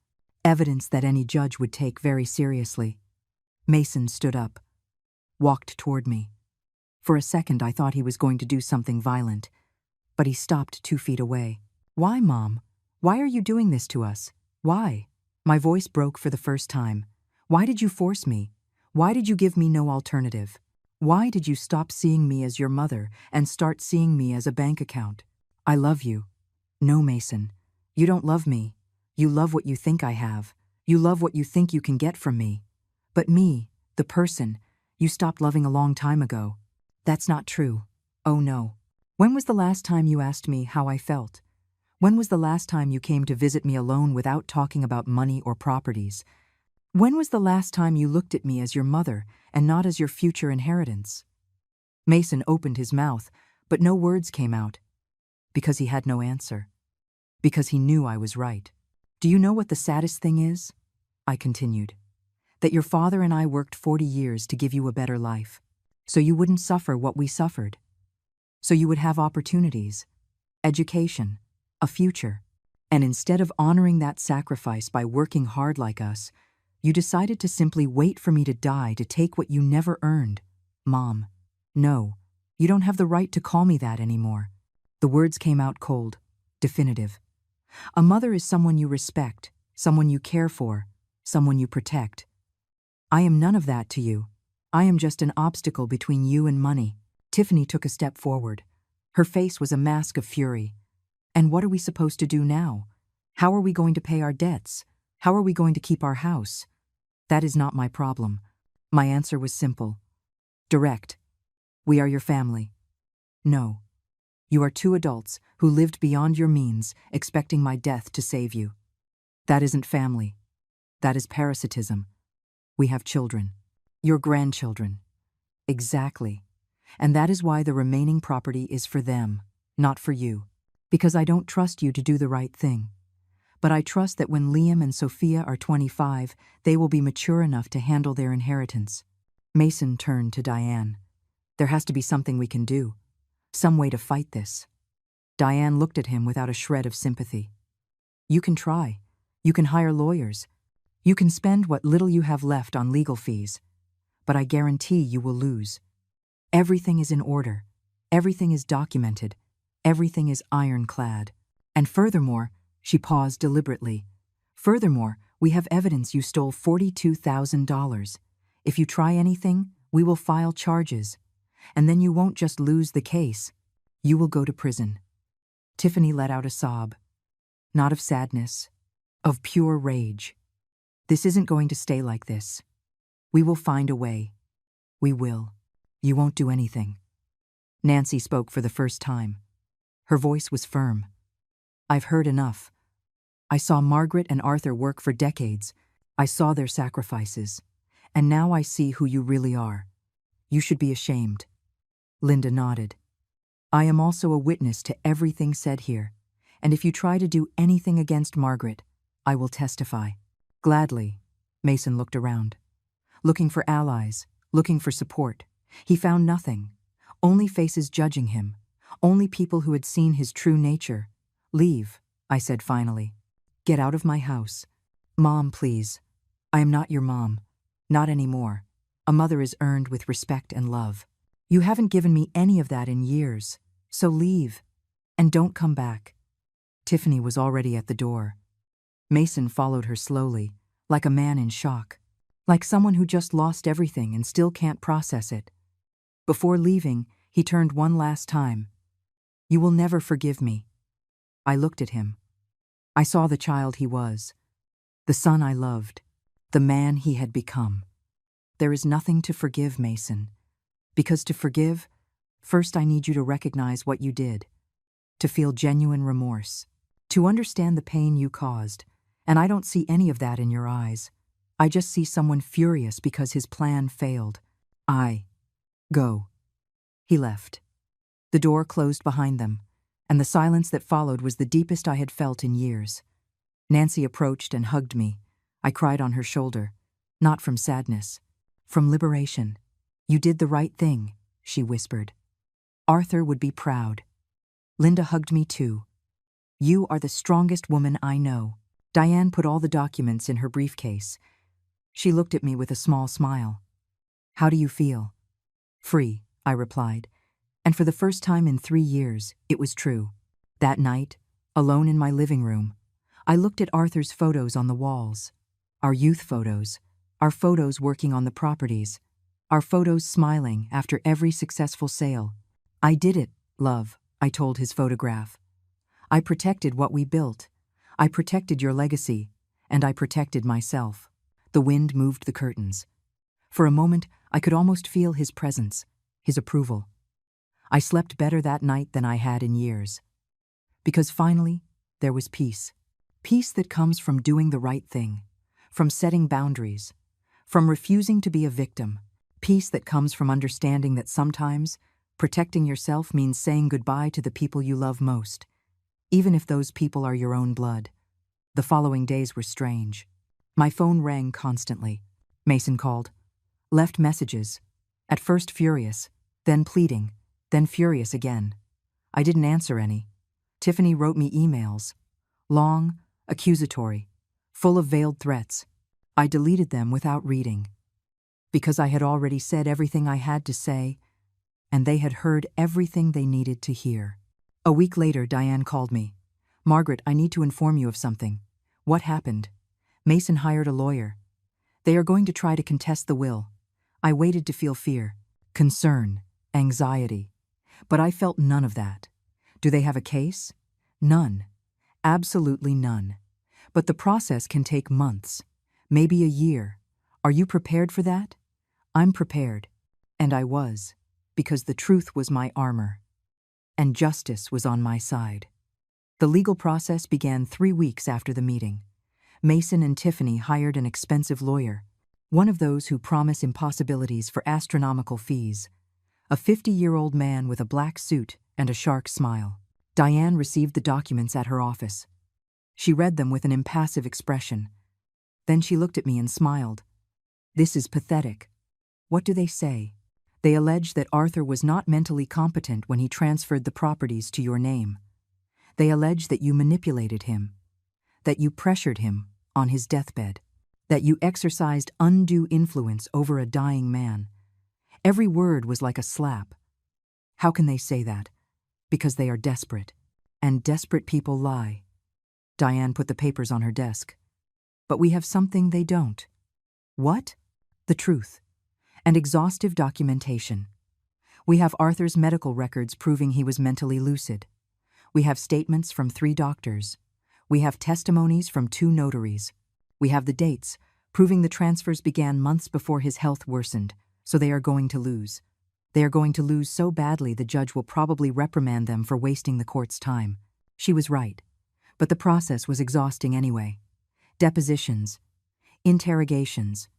Speaker 1: Evidence that any judge would take very seriously. Mason stood up, walked toward me. For a second I thought he was going to do something violent, but he stopped 2 feet away. Why, Mom? Why are you doing this to us? Why? My voice broke for the first time. Why did you force me? Why did you give me no alternative? Why did you stop seeing me as your mother and start seeing me as a bank account? I love you. No, Mason. You don't love me. You love what you think I have. You love what you think you can get from me. But me, the person, you stopped loving a long time ago. That's not true. Oh no. When was the last time you asked me how I felt? When was the last time you came to visit me alone without talking about money or properties? When was the last time you looked at me as your mother and not as your future inheritance? Mason opened his mouth, but no words came out. Because he had no answer. Because he knew I was right. Do you know what the saddest thing is? I continued. That your father and I worked 40 years to give you a better life. So you wouldn't suffer what we suffered. So you would have opportunities, education, a future. And instead of honoring that sacrifice by working hard like us, you decided to simply wait for me to die to take what you never earned. Mom, no, you don't have the right to call me that anymore. The words came out cold, definitive. A mother is someone you respect, someone you care for, someone you protect. I am none of that to you. I am just an obstacle between you and money. Tiffany took a step forward. Her face was a mask of fury. And what are we supposed to do now? How are we going to pay our debts? How are we going to keep our house? That is not my problem. My answer was simple. Direct. We are your family. No. You are 2 adults who lived beyond your means, expecting my death to save you. That isn't family. That is parasitism. We have children. Your grandchildren. Exactly. And that is why the remaining property is for them, not for you. Because I don't trust you to do the right thing. But I trust that when Liam and Sophia are 25, they will be mature enough to handle their inheritance. Mason turned to Diane. There has to be something we can do. Some way to fight this. Diane looked at him without a shred of sympathy. You can try. You can hire lawyers. You can spend what little you have left on legal fees. But I guarantee you will lose. Everything is in order. Everything is documented. Everything is ironclad. And furthermore, she paused deliberately. Furthermore, we have evidence you stole $42,000. If you try anything, we will file charges. And then you won't just lose the case. You will go to prison. Tiffany let out a sob. Not of sadness, of pure rage. This isn't going to stay like this. We will find a way. We will. You won't do anything. Nancy spoke for the first time. Her voice was firm. I've heard enough. I saw Margaret and Arthur work for decades. I saw their sacrifices. And now I see who you really are. You should be ashamed. Linda nodded. I am also a witness to everything said here. And if you try to do anything against Margaret, I will testify. Gladly. Mason looked around. Looking for allies, looking for support. He found nothing, only faces judging him, only people who had seen his true nature. "Leave," I said finally. "Get out of my house. Mom, please. I am not your mom. Not anymore. A mother is earned with respect and love. You haven't given me any of that in years, so leave. And don't come back." Tiffany was already at the door. Mason followed her slowly, like a man in shock, like someone who just lost everything and still can't process it. Before leaving, he turned one last time. "You will never forgive me." I looked at him. I saw the child he was, the son I loved, the man he had become. There is nothing to forgive, Mason. Because to forgive, first I need you to recognize what you did, to feel genuine remorse, to understand the pain you caused, and I don't see any of that in your eyes. I just see someone furious because his plan failed. Go. He left. The door closed behind them, and the silence that followed was the deepest I had felt in years. Nancy approached and hugged me. I cried on her shoulder, not from sadness, from liberation. "You did the right thing," she whispered. "Arthur would be proud." Linda hugged me too. "You are the strongest woman I know." Diane put all the documents in her briefcase. She looked at me with a small smile. "How do you feel?" "Free," I replied. And for the first time in 3 years, it was true. That night, alone in my living room, I looked at Arthur's photos on the walls. Our youth photos, our photos working on the properties, our photos smiling after every successful sale. "I did it, love," I told his photograph. "I protected what we built. I protected your legacy, and I protected myself." The wind moved the curtains. For a moment, I could almost feel his presence, his approval. I slept better that night than I had in years. Because finally, there was peace. Peace that comes from doing the right thing, from setting boundaries, from refusing to be a victim. Peace that comes from understanding that sometimes protecting yourself means saying goodbye to the people you love most, even if those people are your own blood. The following days were strange. My phone rang constantly. Mason called, left messages, at first furious, then pleading, then furious again. I didn't answer any. Tiffany wrote me emails, long, accusatory, full of veiled threats. I deleted them without reading, because I had already said everything I had to say, and they had heard everything they needed to hear. A week later, Diane called me. "Margaret, I need to inform you of something." "What happened?" "Mason hired a lawyer. They are going to try to contest the will." I waited to feel fear, concern, anxiety, but I felt none of that. Do they have a case? None. Absolutely none. But the process can take months, maybe a year. Are you prepared for that? I'm prepared. And I was, because the truth was my armor, and justice was on my side. The legal process began 3 weeks after the meeting. Mason and Tiffany hired an expensive lawyer, one of those who promise impossibilities for astronomical fees. A 50-year-old man with a black suit and a shark smile. Diane received the documents at her office. She read them with an impassive expression. Then she looked at me and smiled. "This is pathetic." "What do they say?" "They allege that Arthur was not mentally competent when he transferred the properties to your name. They allege that you manipulated him, that you pressured him on his deathbed, that you exercised undue influence over a dying man." Every word was like a slap. How can they say that? Because they are desperate, and desperate people lie. Diane put the papers on her desk. "But we have something they don't." "What?" "The truth, and exhaustive documentation. We have Arthur's medical records proving he was mentally lucid. We have statements from 3 doctors. We have testimonies from 2 notaries. We have the dates, proving the transfers began months before his health worsened, so they are going to lose. They are going to lose so badly the judge will probably reprimand them for wasting the court's time." She was right, but the process was exhausting anyway. Depositions, interrogations,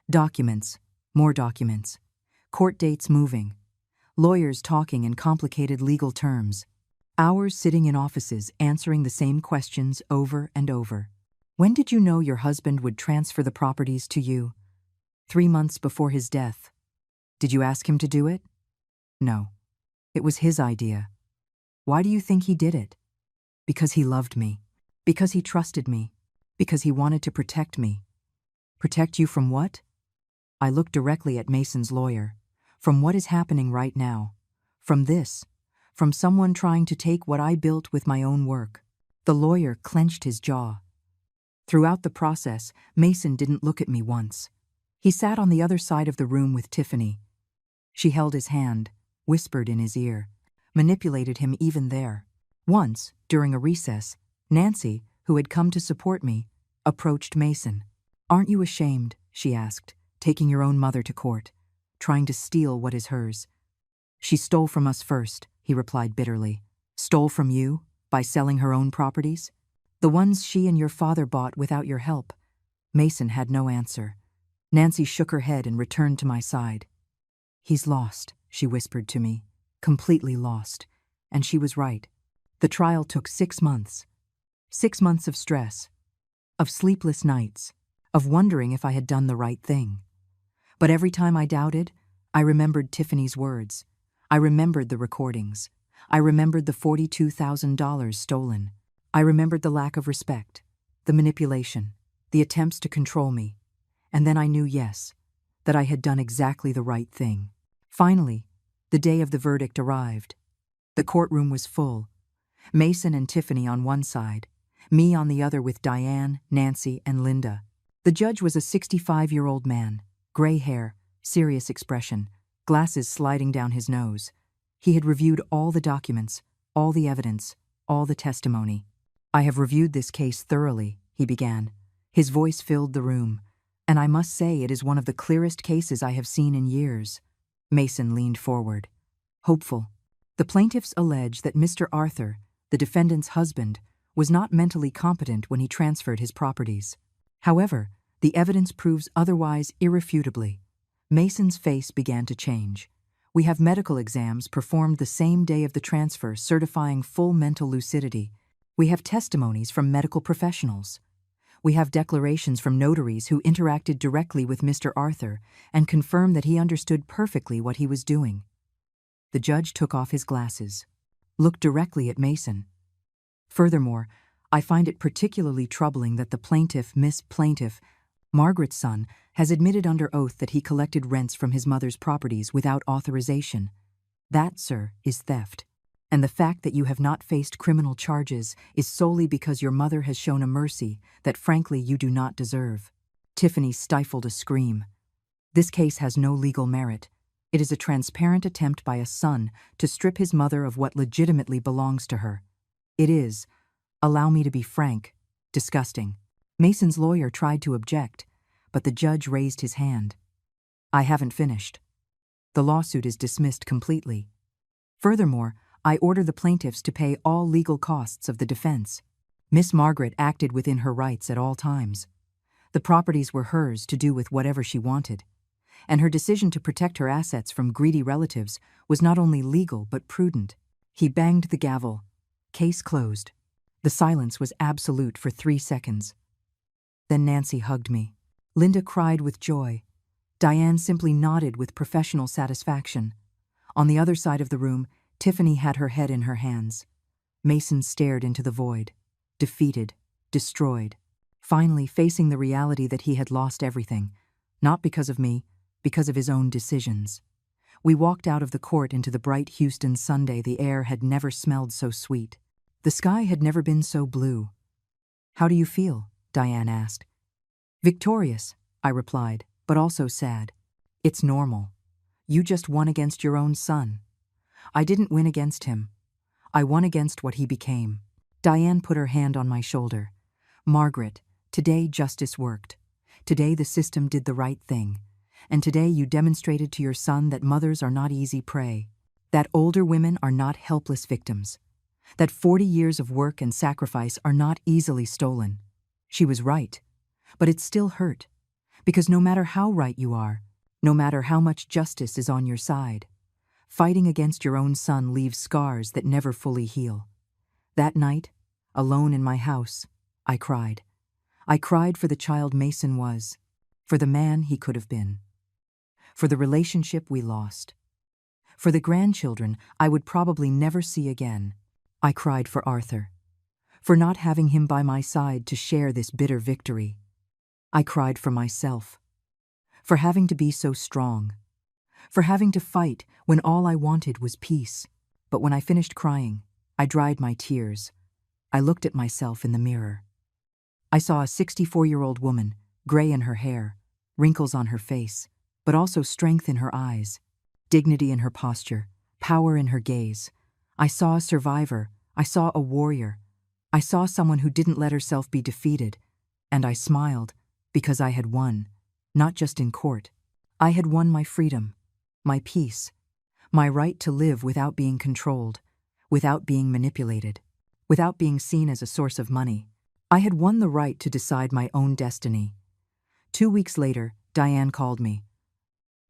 Speaker 1: documents, more documents, court dates moving, lawyers talking in complicated legal terms, hours sitting in offices answering the same questions over and over. "When did you know your husband would transfer the properties to you?" 3 months before his death. Did you ask him to do it? No. It was his idea. Why do you think he did it? Because he loved me. Because he trusted me. Because he wanted to protect me. Protect you from what? I looked directly at Mason's lawyer. From what is happening right now. From this. From someone trying to take what I built with my own work. The lawyer clenched his jaw. Throughout the process, Mason didn't look at me once. He sat on the other side of the room with Tiffany. She held his hand, whispered in his ear, manipulated him even there. Once, during a recess, Nancy, who had come to support me, approached Mason. "Aren't you ashamed?" she asked, "taking your own mother to court, trying to steal what is hers?" "She stole from us first," he replied bitterly. "Stole from you, by selling her own properties? The ones she and your father bought without your help." Mason had no answer. Nancy shook her head and returned to my side. "He's lost," she whispered to me, "completely lost." And she was right. The trial took 6 months. 6 months of stress, of sleepless nights, of wondering if I had done the right thing. But every time I doubted, I remembered Tiffany's words. I remembered the recordings. I remembered the $42,000 stolen. I remembered the lack of respect, the manipulation, the attempts to control me. And then I knew, yes, that I had done exactly the right thing. Finally, the day of the verdict arrived. The courtroom was full. Mason and Tiffany on one side, me on the other with Diane, Nancy, and Linda. The judge was a 65-year-old man, gray hair, serious expression, glasses sliding down his nose. He had reviewed all the documents, all the evidence, all the testimony. "I have reviewed this case thoroughly," he began. His voice filled the room, and I must say it is one of the clearest cases I have seen in years. Mason leaned forward, hopeful. The plaintiffs allege that Mr. Arthur, the defendant's husband, was not mentally competent when he transferred his properties. However, the evidence proves otherwise irrefutably. Mason's face began to change. We have medical exams performed the same day of the transfer certifying full mental lucidity. We have testimonies from medical professionals. We have declarations from notaries who interacted directly with Mr. Arthur and confirmed that he understood perfectly what he was doing. The judge took off his glasses, looked directly at Mason. Furthermore, I find it particularly troubling that the plaintiff, Miss Plaintiff, Margaret's son, has admitted under oath that he collected rents from his mother's properties without authorization. That, sir, is theft. And the fact that you have not faced criminal charges is solely because your mother has shown a mercy that frankly you do not deserve. Tiffany stifled a scream. This case has no legal merit. It is a transparent attempt by a son to strip his mother of what legitimately belongs to her. It is, allow me to be frank, disgusting. Mason's lawyer tried to object, but the judge raised his hand. "I haven't finished. The lawsuit is dismissed completely. Furthermore, I order the plaintiffs to pay all legal costs of the defense. Miss Margaret acted within her rights at all times. The properties were hers to do with whatever she wanted, and her decision to protect her assets from greedy relatives was not only legal but prudent." He banged the gavel. Case closed. The silence was absolute for 3 seconds. Then Nancy hugged me. Linda cried with joy. Diane simply nodded with professional satisfaction. On the other side of the room, Tiffany had her head in her hands. Mason stared into the void, defeated, destroyed, finally facing the reality that he had lost everything, not because of me, because of his own decisions. We walked out of the court into the bright Houston Sunday. The air had never smelled so sweet. The sky had never been so blue. "How do you feel?" Diane asked. "Victorious," I replied, "but also sad. It's normal. You just won against your own son." "I didn't win against him. I won against what he became." Diane put her hand on my shoulder. "Margaret, today justice worked. Today the system did the right thing. And today you demonstrated to your son that mothers are not easy prey, that older women are not helpless victims, that 40 years of work and sacrifice are not easily stolen." She was right, but it still hurt, because no matter how right you are, no matter how much justice is on your side, fighting against your own son leaves scars that never fully heal. That night, alone in my house, I cried. I cried for the child Mason was, for the man he could have been. for the relationship we lost, for the grandchildren I would probably never see again. I cried for Arthur, for not having him by my side to share this bitter victory. I cried for myself, for having to be so strong, for having to fight when all I wanted was peace. But when I finished crying, I dried my tears. I looked at myself in the mirror. I saw a 64-year-old woman, gray in her hair, wrinkles on her face, but also strength in her eyes, dignity in her posture, power in her gaze. I saw a survivor. I saw a warrior. I saw someone who didn't let herself be defeated, and I smiled because I had won, not just in court. I had won my freedom, my peace, my right to live without being controlled, without being manipulated, without being seen as a source of money. I had won the right to decide my own destiny. 2 weeks later, Diane called me.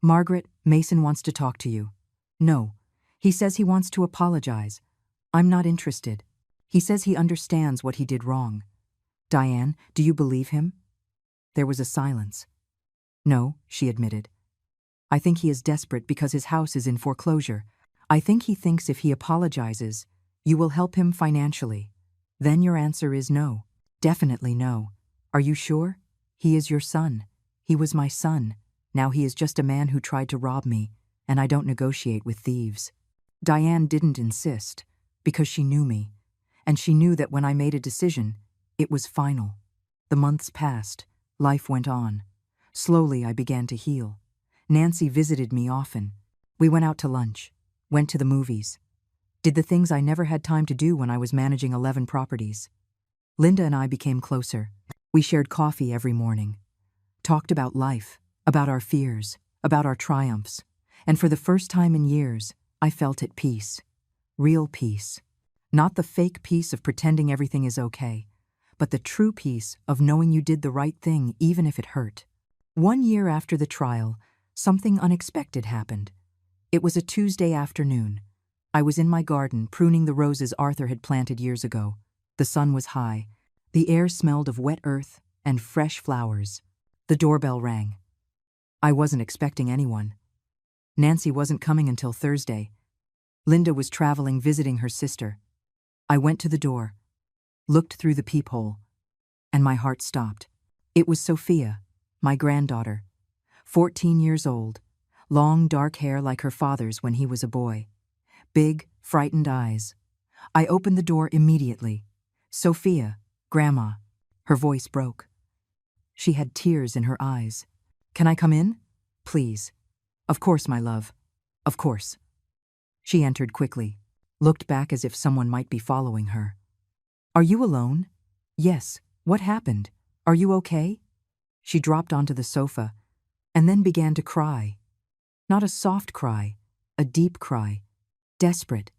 Speaker 1: "Margaret, Mason wants to talk to you." "No. He says he wants to apologize." "I'm not interested. He says he understands what he did wrong." "Diane, do you believe him?" There was a silence. "No," she admitted. "I think he is desperate because his house is in foreclosure. I think he thinks if he apologizes, you will help him financially." "Then your answer is no." "Definitely no." "Are you sure?" "He is your son. He was my son. Now he is just a man who tried to rob me, and I don't negotiate with thieves." Diane didn't insist, because she knew me, and she knew that when I made a decision, it was final. The months passed. Life went on. Slowly I began to heal. Nancy visited me often. We went out to lunch, went to the movies, did the things I never had time to do when I was managing 11 properties. Linda and I became closer. We shared coffee every morning, talked about life, about our fears, about our triumphs, and for the first time in years, I felt at peace. Real peace. Not the fake peace of pretending everything is okay, but the true peace of knowing you did the right thing even if it hurt. 1 year after the trial, something unexpected happened. It was a Tuesday afternoon. I was in my garden pruning the roses Arthur had planted years ago. The sun was high. The air smelled of wet earth and fresh flowers. The doorbell rang. I wasn't expecting anyone. Nancy wasn't coming until Thursday. Linda was traveling visiting her sister. I went to the door, looked through the peephole, and my heart stopped. It was Sophia, my granddaughter, 14 years old, long dark hair like her father's when he was a boy, big, frightened eyes. I opened the door immediately. "Sophia, Grandma." Her voice broke. She had tears in her eyes. "Can I come in?" "Please." "Of course, my love. Of course." She entered quickly, looked back as if someone might be following her. "Are you alone?" "Yes. What happened? Are you okay?" She dropped onto the sofa and then began to cry. Not a soft cry, a deep cry, desperate,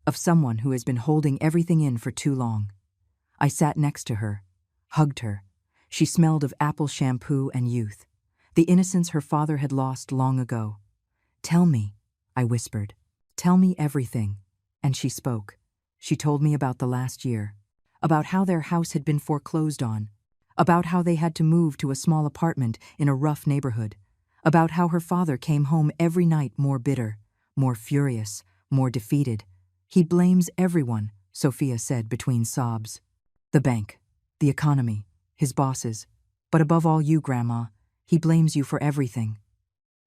Speaker 1: of someone who has been holding everything in for too long. I sat next to her, hugged her. She smelled of apple shampoo and youth, the innocence her father had lost long ago. "Tell me," I whispered. "Tell me everything." And she spoke. She told me about the last year, about how their house had been foreclosed on, about how they had to move to a small apartment in a rough neighborhood, about how her father came home every night more bitter, more furious, more defeated. "He blames everyone," Sophia said between sobs. "The bank, the economy, his bosses, but above all you, Grandma. He blames you for everything."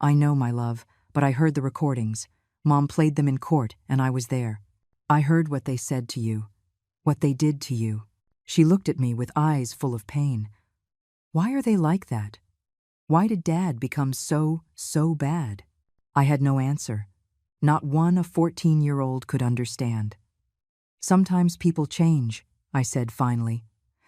Speaker 1: "I know, my love, but I heard the recordings. Mom played them in court, and I was there. I heard what they said to you, what they did to you." She looked at me with eyes full of pain. "Why are they like that? Why did Dad become so bad?" I had no answer. Not one a 14-year-old could understand. "Sometimes people change," I said finally.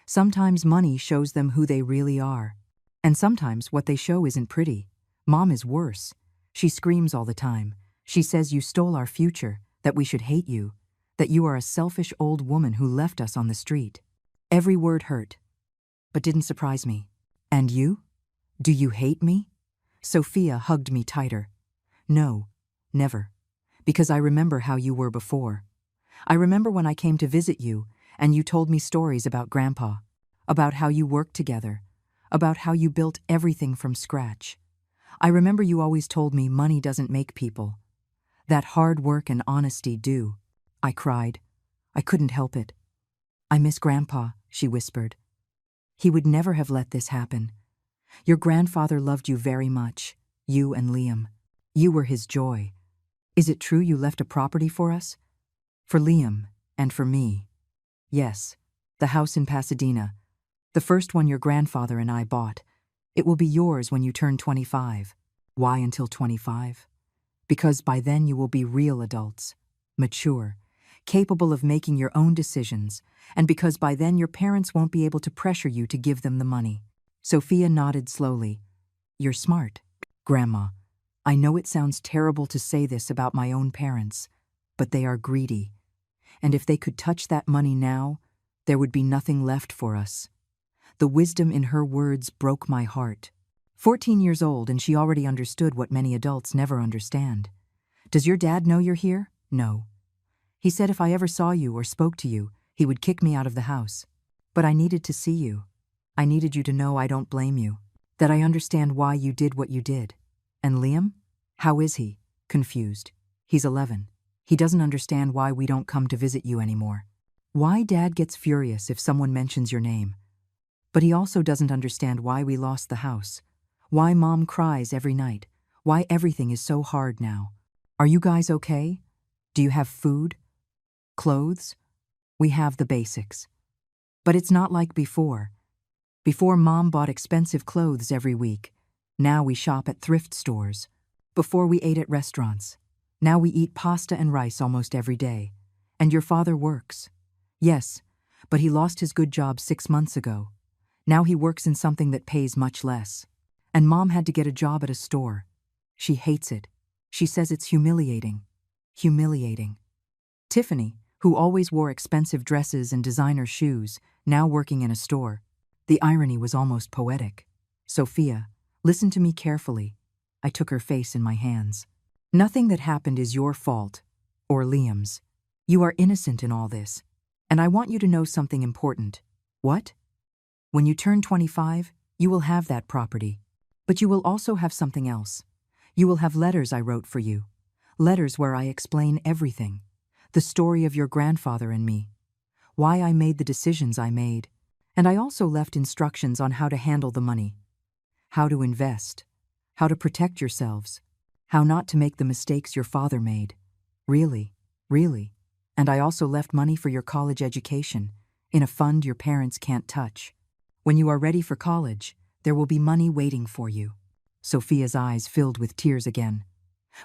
Speaker 1: "Sometimes money shows them who they really are. And sometimes what they show isn't pretty. Mom is worse. She screams all the time. She says you stole our future, that we should hate you, that you are a selfish old woman who left us on the street." Every word hurt, but didn't surprise me. "And you? Do you hate me?" Sophia hugged me tighter. "No, never. Because I remember how you were before. I remember when I came to visit you and you told me stories about Grandpa, about how you worked together, about how you built everything from scratch. I remember you always told me money doesn't make people. That hard work and honesty do. I cried. I couldn't help it. I miss Grandpa, she whispered. He would never have let this happen. Your grandfather loved you very much, you and Liam. You were his joy. Is it true you left a property for us? For Liam, and for me. Yes, the house in Pasadena. The first one your grandfather and I bought. It will be yours when you turn 25. Why until 25? Because by then you will be real adults, mature, capable of making your own decisions, and because by then your parents won't be able to pressure you to give them the money. Sophia nodded slowly. You're smart, Grandma. I know it sounds terrible to say this about my own parents, but they are greedy. And if they could touch that money now, there would be nothing left for us. The wisdom in her words broke my heart. 14 years old, and she already understood what many adults never understand. Does your dad know you're here? No. He said if I ever saw you or spoke to you, he would kick me out of the house. But I needed to see you. I needed you to know I don't blame you, that I understand why you did what you did. And Liam? How is he? Confused. He's 11. He doesn't understand why we don't come to visit you anymore. Why Dad gets furious if someone mentions your name. But he also doesn't understand why we lost the house. Why Mom cries every night. Why everything is so hard now. Are you guys okay? Do you have food? Clothes? We have the basics. But it's not like before. Before Mom bought expensive clothes every week. Now we shop at thrift stores. Before we ate at restaurants. Now we eat pasta and rice almost every day. And your father works. Yes, but he lost his good job 6 months ago. Now he works in something that pays much less. And Mom had to get a job at a store. She hates it. She says it's humiliating. Humiliating. Tiffany, who always wore expensive dresses and designer shoes, now working in a store. The irony was almost poetic. Sophia, listen to me carefully. I took her face in my hands. Nothing that happened is your fault, or Liam's. You are innocent in all this. And I want you to know something important. What? When you turn 25, you will have that property. But you will also have something else. You will have letters I wrote for you. Letters where I explain everything. The story of your grandfather and me. Why I made the decisions I made. And I also left instructions on how to handle the money. How to invest. How to protect yourselves. How not to make the mistakes your father made. Really, really. And I also left money for your college education, in a fund your parents can't touch. When you are ready for college, there will be money waiting for you. Sophia's eyes filled with tears again.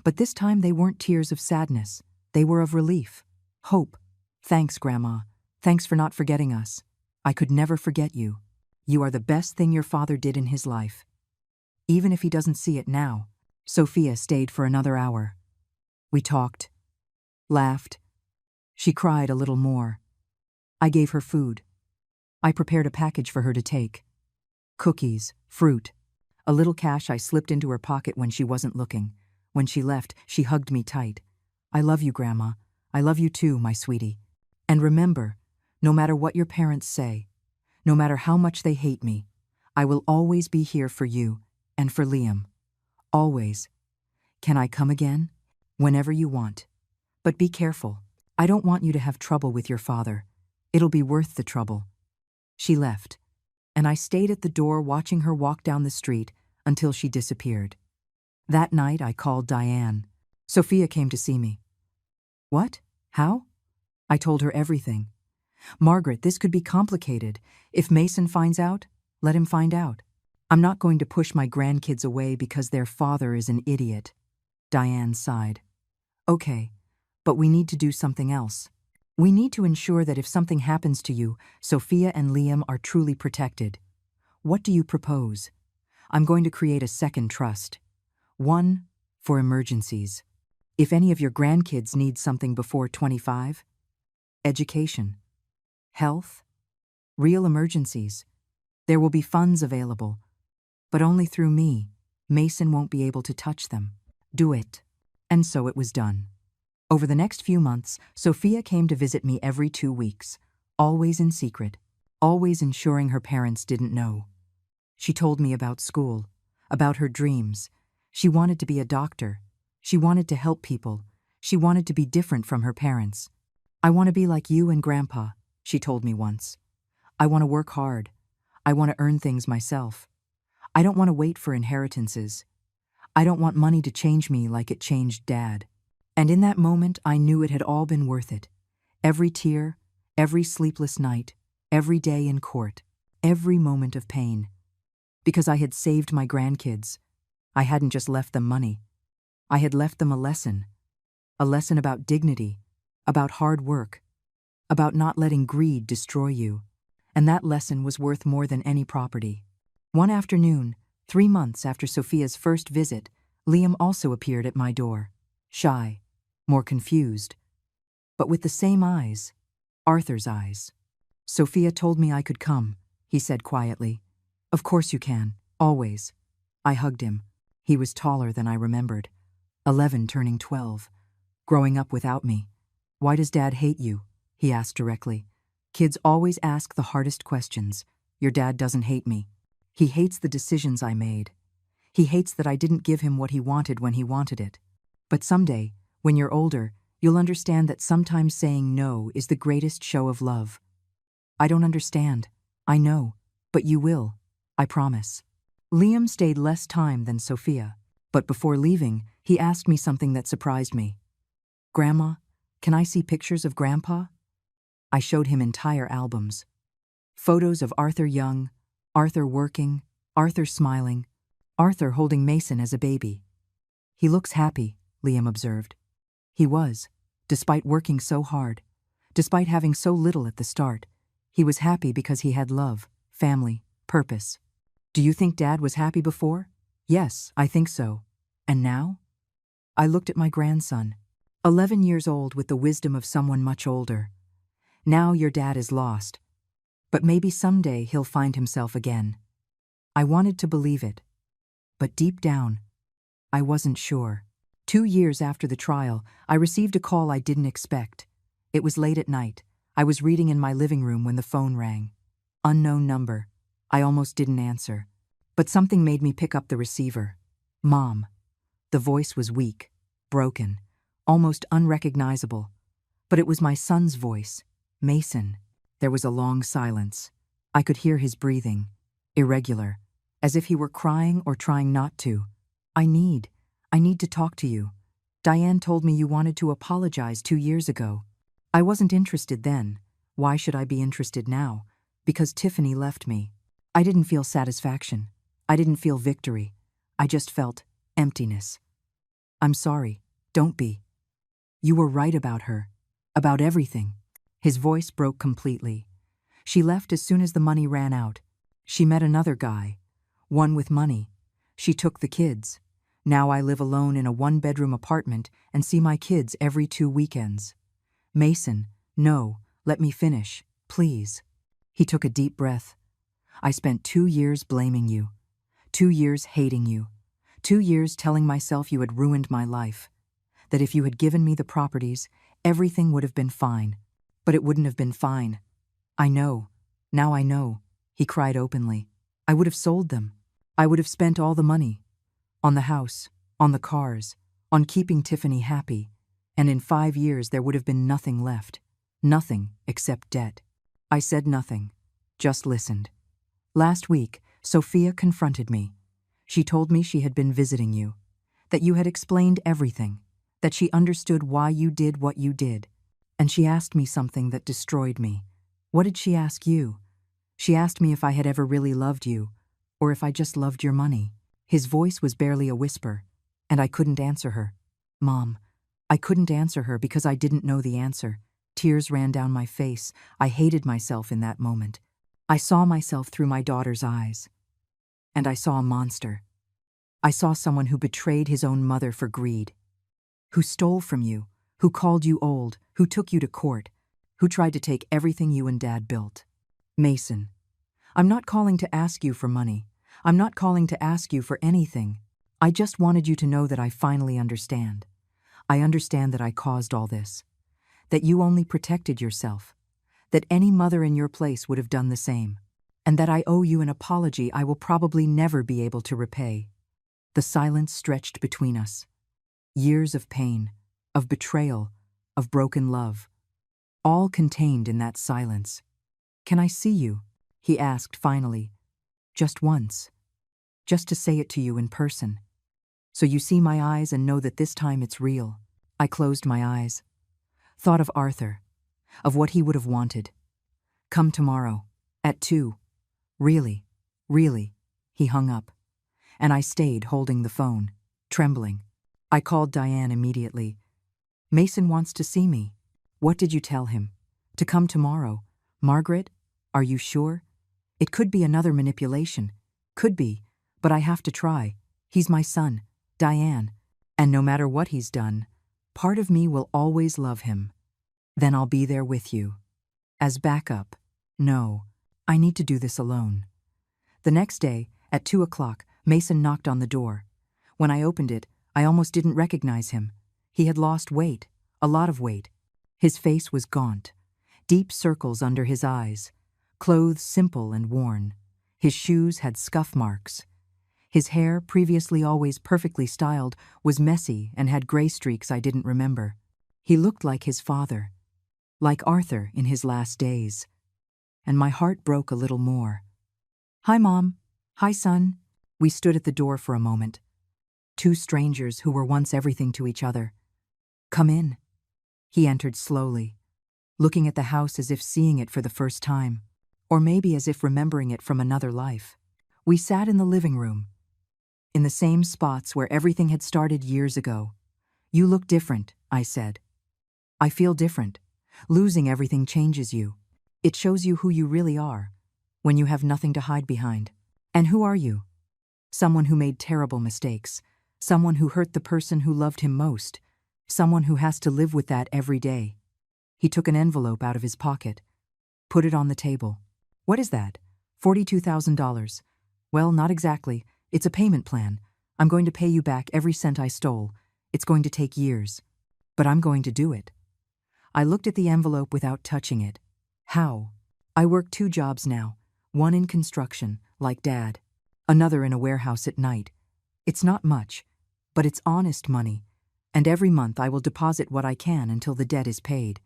Speaker 1: But this time they weren't tears of sadness. They were of relief. Hope. Thanks, Grandma. Thanks for not forgetting us. I could never forget you. You are the best thing your father did in his life. Even if he doesn't see it now. Sophia stayed for another hour. We talked. Laughed. She cried a little more. I gave her food. I prepared a package for her to take. Cookies, fruit. A little cash I slipped into her pocket when she wasn't looking. When she left, she hugged me tight. I love you, Grandma. I love you too, my sweetie. And remember, no matter what your parents say, no matter how much they hate me, I will always be here for you and for Liam. Always. Can I come again? Whenever you want. But be careful. I don't want you to have trouble with your father. It'll be worth the trouble. She left, and I stayed at the door watching her walk down the street until she disappeared. That night I called Diane. Sophia came to see me. What? How? I told her everything. Margaret, this could be complicated. If Mason finds out, let him find out. I'm not going to push my grandkids away because their father is an idiot. Diane sighed. Okay, but we need to do something else. We need to ensure that if something happens to you, Sophia and Liam are truly protected. What do you propose? I'm going to create a second trust. One for emergencies. If any of your grandkids need something before 25, education, health, real emergencies, there will be funds available. But only through me. Mason won't be able to touch them. Do it. And so it was done. Over the next few months, Sophia came to visit me every 2 weeks, always in secret, always ensuring her parents didn't know. She told me about school, about her dreams. She wanted to be a doctor. She wanted to help people. She wanted to be different from her parents. "I want to be like you and Grandpa," she told me once. "I want to work hard. I want to earn things myself. I don't want to wait for inheritances. I don't want money to change me like it changed Dad." And in that moment, I knew it had all been worth it. Every tear, every sleepless night, every day in court, every moment of pain. Because I had saved my grandkids. I hadn't just left them money. I had left them a lesson about dignity, about hard work, about not letting greed destroy you. And that lesson was worth more than any property. One afternoon, 3 months after Sophia's first visit, Liam also appeared at my door. Shy, more confused, but with the same eyes, Arthur's eyes. "Sophia told me I could come," he said quietly. "Of course you can, always." I hugged him. He was taller than I remembered. 11 turning 12. Growing up without me. "Why does Dad hate you?" he asked directly. Kids always ask the hardest questions. Your dad doesn't hate me. He hates the decisions I made. He hates that I didn't give him what he wanted when he wanted it. But someday, when you're older, you'll understand that sometimes saying no is the greatest show of love. I don't understand. I know. But you will. I promise. Liam stayed less time than Sophia, but before leaving, he asked me something that surprised me. "Grandma, can I see pictures of Grandpa?" I showed him entire albums. Photos of Arthur young, Arthur working, Arthur smiling, Arthur holding Mason as a baby. "He looks happy," Liam observed. He was, despite working so hard, despite having so little at the start. He was happy because he had love, family, purpose. "Do you think Dad was happy before?" "Yes, I think so." "And now?" I looked at my grandson, 11 years old with the wisdom of someone much older. "Now your dad is lost. But maybe someday he'll find himself again." I wanted to believe it. But deep down, I wasn't sure. 2 years after the trial, I received a call I didn't expect. It was late at night. I was reading in my living room when the phone rang. Unknown number. I almost didn't answer. But something made me pick up the receiver. "Mom." The voice was weak, broken, almost unrecognizable. But it was my son's voice, Mason. There was a long silence. I could hear his breathing, irregular, as if he were crying or trying not to. I need to talk to you. Diane told me you wanted to apologize 2 years ago. I wasn't interested then. Why should I be interested now? Because Tiffany left me. I didn't feel satisfaction. I didn't feel victory. I just felt emptiness. I'm sorry. Don't be. You were right about her. About everything. His voice broke completely. She left as soon as the money ran out. She met another guy. One with money. She took the kids. Now I live alone in a 1-bedroom apartment and see my kids every 2 weekends. Mason, no, let me finish, please. He took a deep breath. I spent 2 years blaming you. 2 years hating you. 2 years telling myself you had ruined my life. That if you had given me the properties, everything would have been fine. But it wouldn't have been fine. I know. Now I know. He cried openly. I would have sold them. I would have spent all the money. On the house, on the cars, on keeping Tiffany happy. And in 5 years there would have been nothing left. Nothing except debt. I said nothing. Just listened. Last week, Sophia confronted me. She told me she had been visiting you. That you had explained everything. That she understood why you did what you did. And she asked me something that destroyed me. What did she ask you? She asked me if I had ever really loved you, or if I just loved your money. His voice was barely a whisper, and I couldn't answer her. Mom, I couldn't answer her because I didn't know the answer. Tears ran down my face. I hated myself in that moment. I saw myself through my daughter's eyes. And I saw a monster. I saw someone who betrayed his own mother for greed. Who stole from you, who called you old, who took you to court, who tried to take everything you and Dad built. Mason, I'm not calling to ask you for money. I'm not calling to ask you for anything. I just wanted you to know that I finally understand. I understand that I caused all this. That you only protected yourself. That any mother in your place would have done the same. And that I owe you an apology I will probably never be able to repay. The silence stretched between us. Years of pain, of betrayal, of broken love, all contained in that silence. "Can I see you?" he asked finally. "Just once. Just to say it to you in person. So you see my eyes and know that this time it's real." I closed my eyes. Thought of Arthur, of what he would have wanted. "Come tomorrow, at 2. Really, really." He hung up, and I stayed holding the phone, trembling. I called Diane immediately. "Mason wants to see me." "What did you tell him?" "To come tomorrow." "Margaret, are you sure?" "It could be another manipulation. Could be, but I have to try. He's my son, Diane, and no matter what he's done, part of me will always love him. Then I'll be there with you. As backup. No, I need to do this alone." The next day, at 2 o'clock, Mason knocked on the door. When I opened it, I almost didn't recognize him. He had lost weight, a lot of weight. His face was gaunt, deep circles under his eyes, clothes simple and worn. His shoes had scuff marks. His hair, previously always perfectly styled, was messy and had gray streaks I didn't remember. He looked like his father, like Arthur in his last days. And my heart broke a little more. "Hi, Mom. Hi, son." We stood at the door for a moment. Two strangers who were once everything to each other. "Come in." He entered slowly, looking at the house as if seeing it for the first time, or maybe as if remembering it from another life. We sat in the living room, in the same spots where everything had started years ago. "You look different," I said. "I feel different. Losing everything changes you. It shows you who you really are, when you have nothing to hide behind." "And who are you?" "Someone who made terrible mistakes. Someone who hurt the person who loved him most. Someone who has to live with that every day." He took an envelope out of his pocket, put it on the table. "What is that?" $42,000. "Well, not exactly. It's a payment plan. I'm going to pay you back every cent I stole. It's going to take years. But I'm going to do it." I looked at the envelope without touching it. "How?" "I work 2 jobs now. One in construction, like Dad. Another in a warehouse at night. It's not much, but it's honest money. And every month I will deposit what I can until the debt is paid.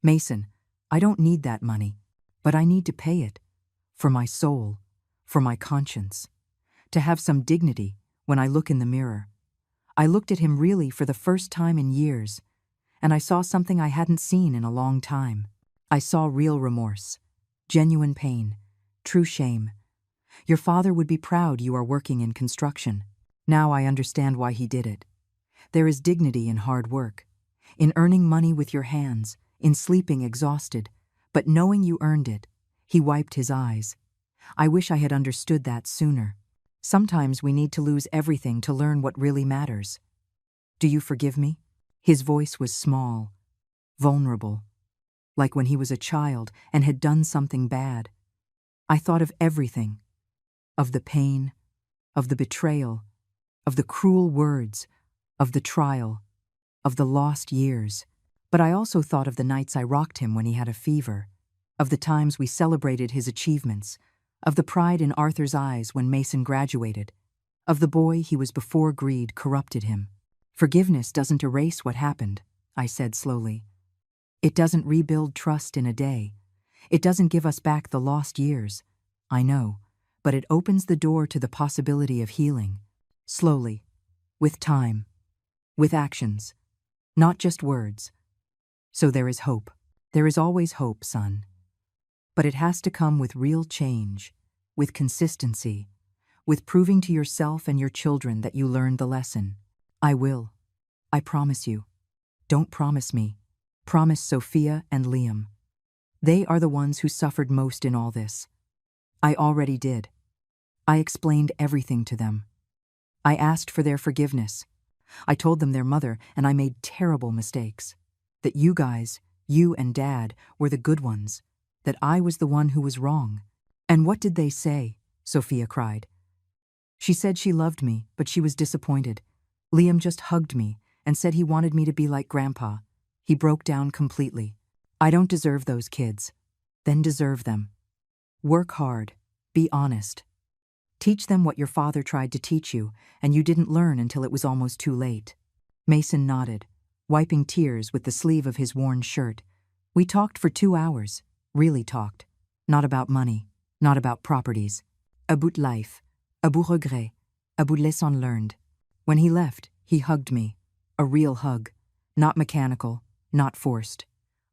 Speaker 1: Mason, I don't need that money, but I need to pay it. For my soul, for my conscience. To have some dignity when I look in the mirror." I looked at him really for the first time in years, and I saw something I hadn't seen in a long time. I saw real remorse, genuine pain, true shame. "Your father would be proud you are working in construction. Now I understand why he did it. There is dignity in hard work, in earning money with your hands, in sleeping exhausted, but knowing you earned it." He wiped his eyes. "I wish I had understood that sooner. Sometimes we need to lose everything to learn what really matters. Do you forgive me?" His voice was small, vulnerable, like when he was a child and had done something bad. I thought of everything, of the pain, of the betrayal, of the cruel words, of the trial, of the lost years. But I also thought of the nights I rocked him when he had a fever, of the times we celebrated his achievements, of the pride in Arthur's eyes when Mason graduated, of the boy he was before greed corrupted him. "Forgiveness doesn't erase what happened," I said slowly. "It doesn't rebuild trust in a day. It doesn't give us back the lost years. I know, but it opens the door to the possibility of healing. Slowly, with time, with actions, not just words. So there is hope. There is always hope, son. But it has to come with real change, with consistency, with proving to yourself and your children that you learned the lesson. I will. I promise you. Don't promise me. Promise Sophia and Liam. They are the ones who suffered most in all this. I already did. I explained everything to them. I asked for their forgiveness. I told them their mother and I made terrible mistakes. That you guys, you and Dad, were the good ones. That I was the one who was wrong. And what did they say? Sophia cried. She said she loved me, but she was disappointed. Liam just hugged me and said he wanted me to be like Grandpa. He broke down completely. I don't deserve those kids. Then deserve them. Work hard. Be honest. Teach them what your father tried to teach you, and you didn't learn until it was almost too late. Mason nodded, wiping tears with the sleeve of his worn shirt. We talked for 2 hours, really talked. Not about money, not about properties. About life, about regret, about lessons learned. When he left, he hugged me. A real hug. Not mechanical, not forced.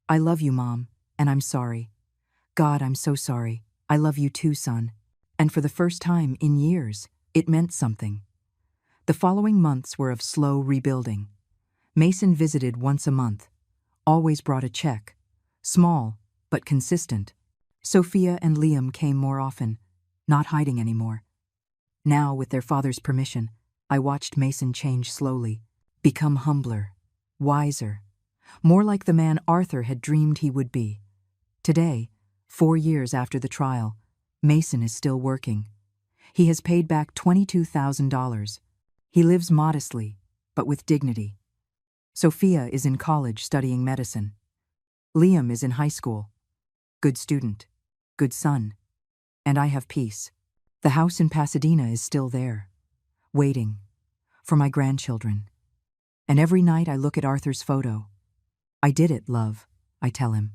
Speaker 1: I love you, Mom, and I'm sorry. God, I'm so sorry. I love you too, son. And for the first time in years, it meant something. The following months were of slow rebuilding. Mason visited once a month, always brought a check. Small, but consistent. Sophia and Liam came more often, not hiding anymore. Now, with their father's permission, I watched Mason change slowly, become humbler, wiser, more like the man Arthur had dreamed he would be. Today, 4 years after the trial, Mason is still working. He has paid back $22,000. He lives modestly, but with dignity. Sophia is in college studying medicine. Liam is in high school. Good student, good son. And I have peace. The house in Pasadena is still there, waiting for my grandchildren. And every night I look at Arthur's photo. I did it, love, I tell him.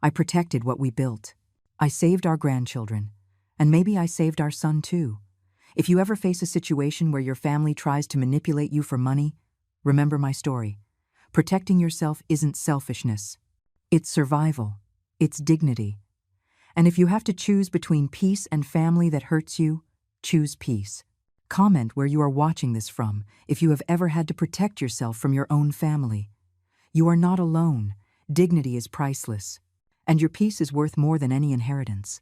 Speaker 1: I protected what we built. I saved our grandchildren. And maybe I saved our son too. If you ever face a situation where your family tries to manipulate you for money, remember my story. Protecting yourself isn't selfishness. It's survival. It's dignity. And if you have to choose between peace and family that hurts you, choose peace. Comment where you are watching this from if you have ever had to protect yourself from your own family. You are not alone. Dignity is priceless. And your peace is worth more than any inheritance.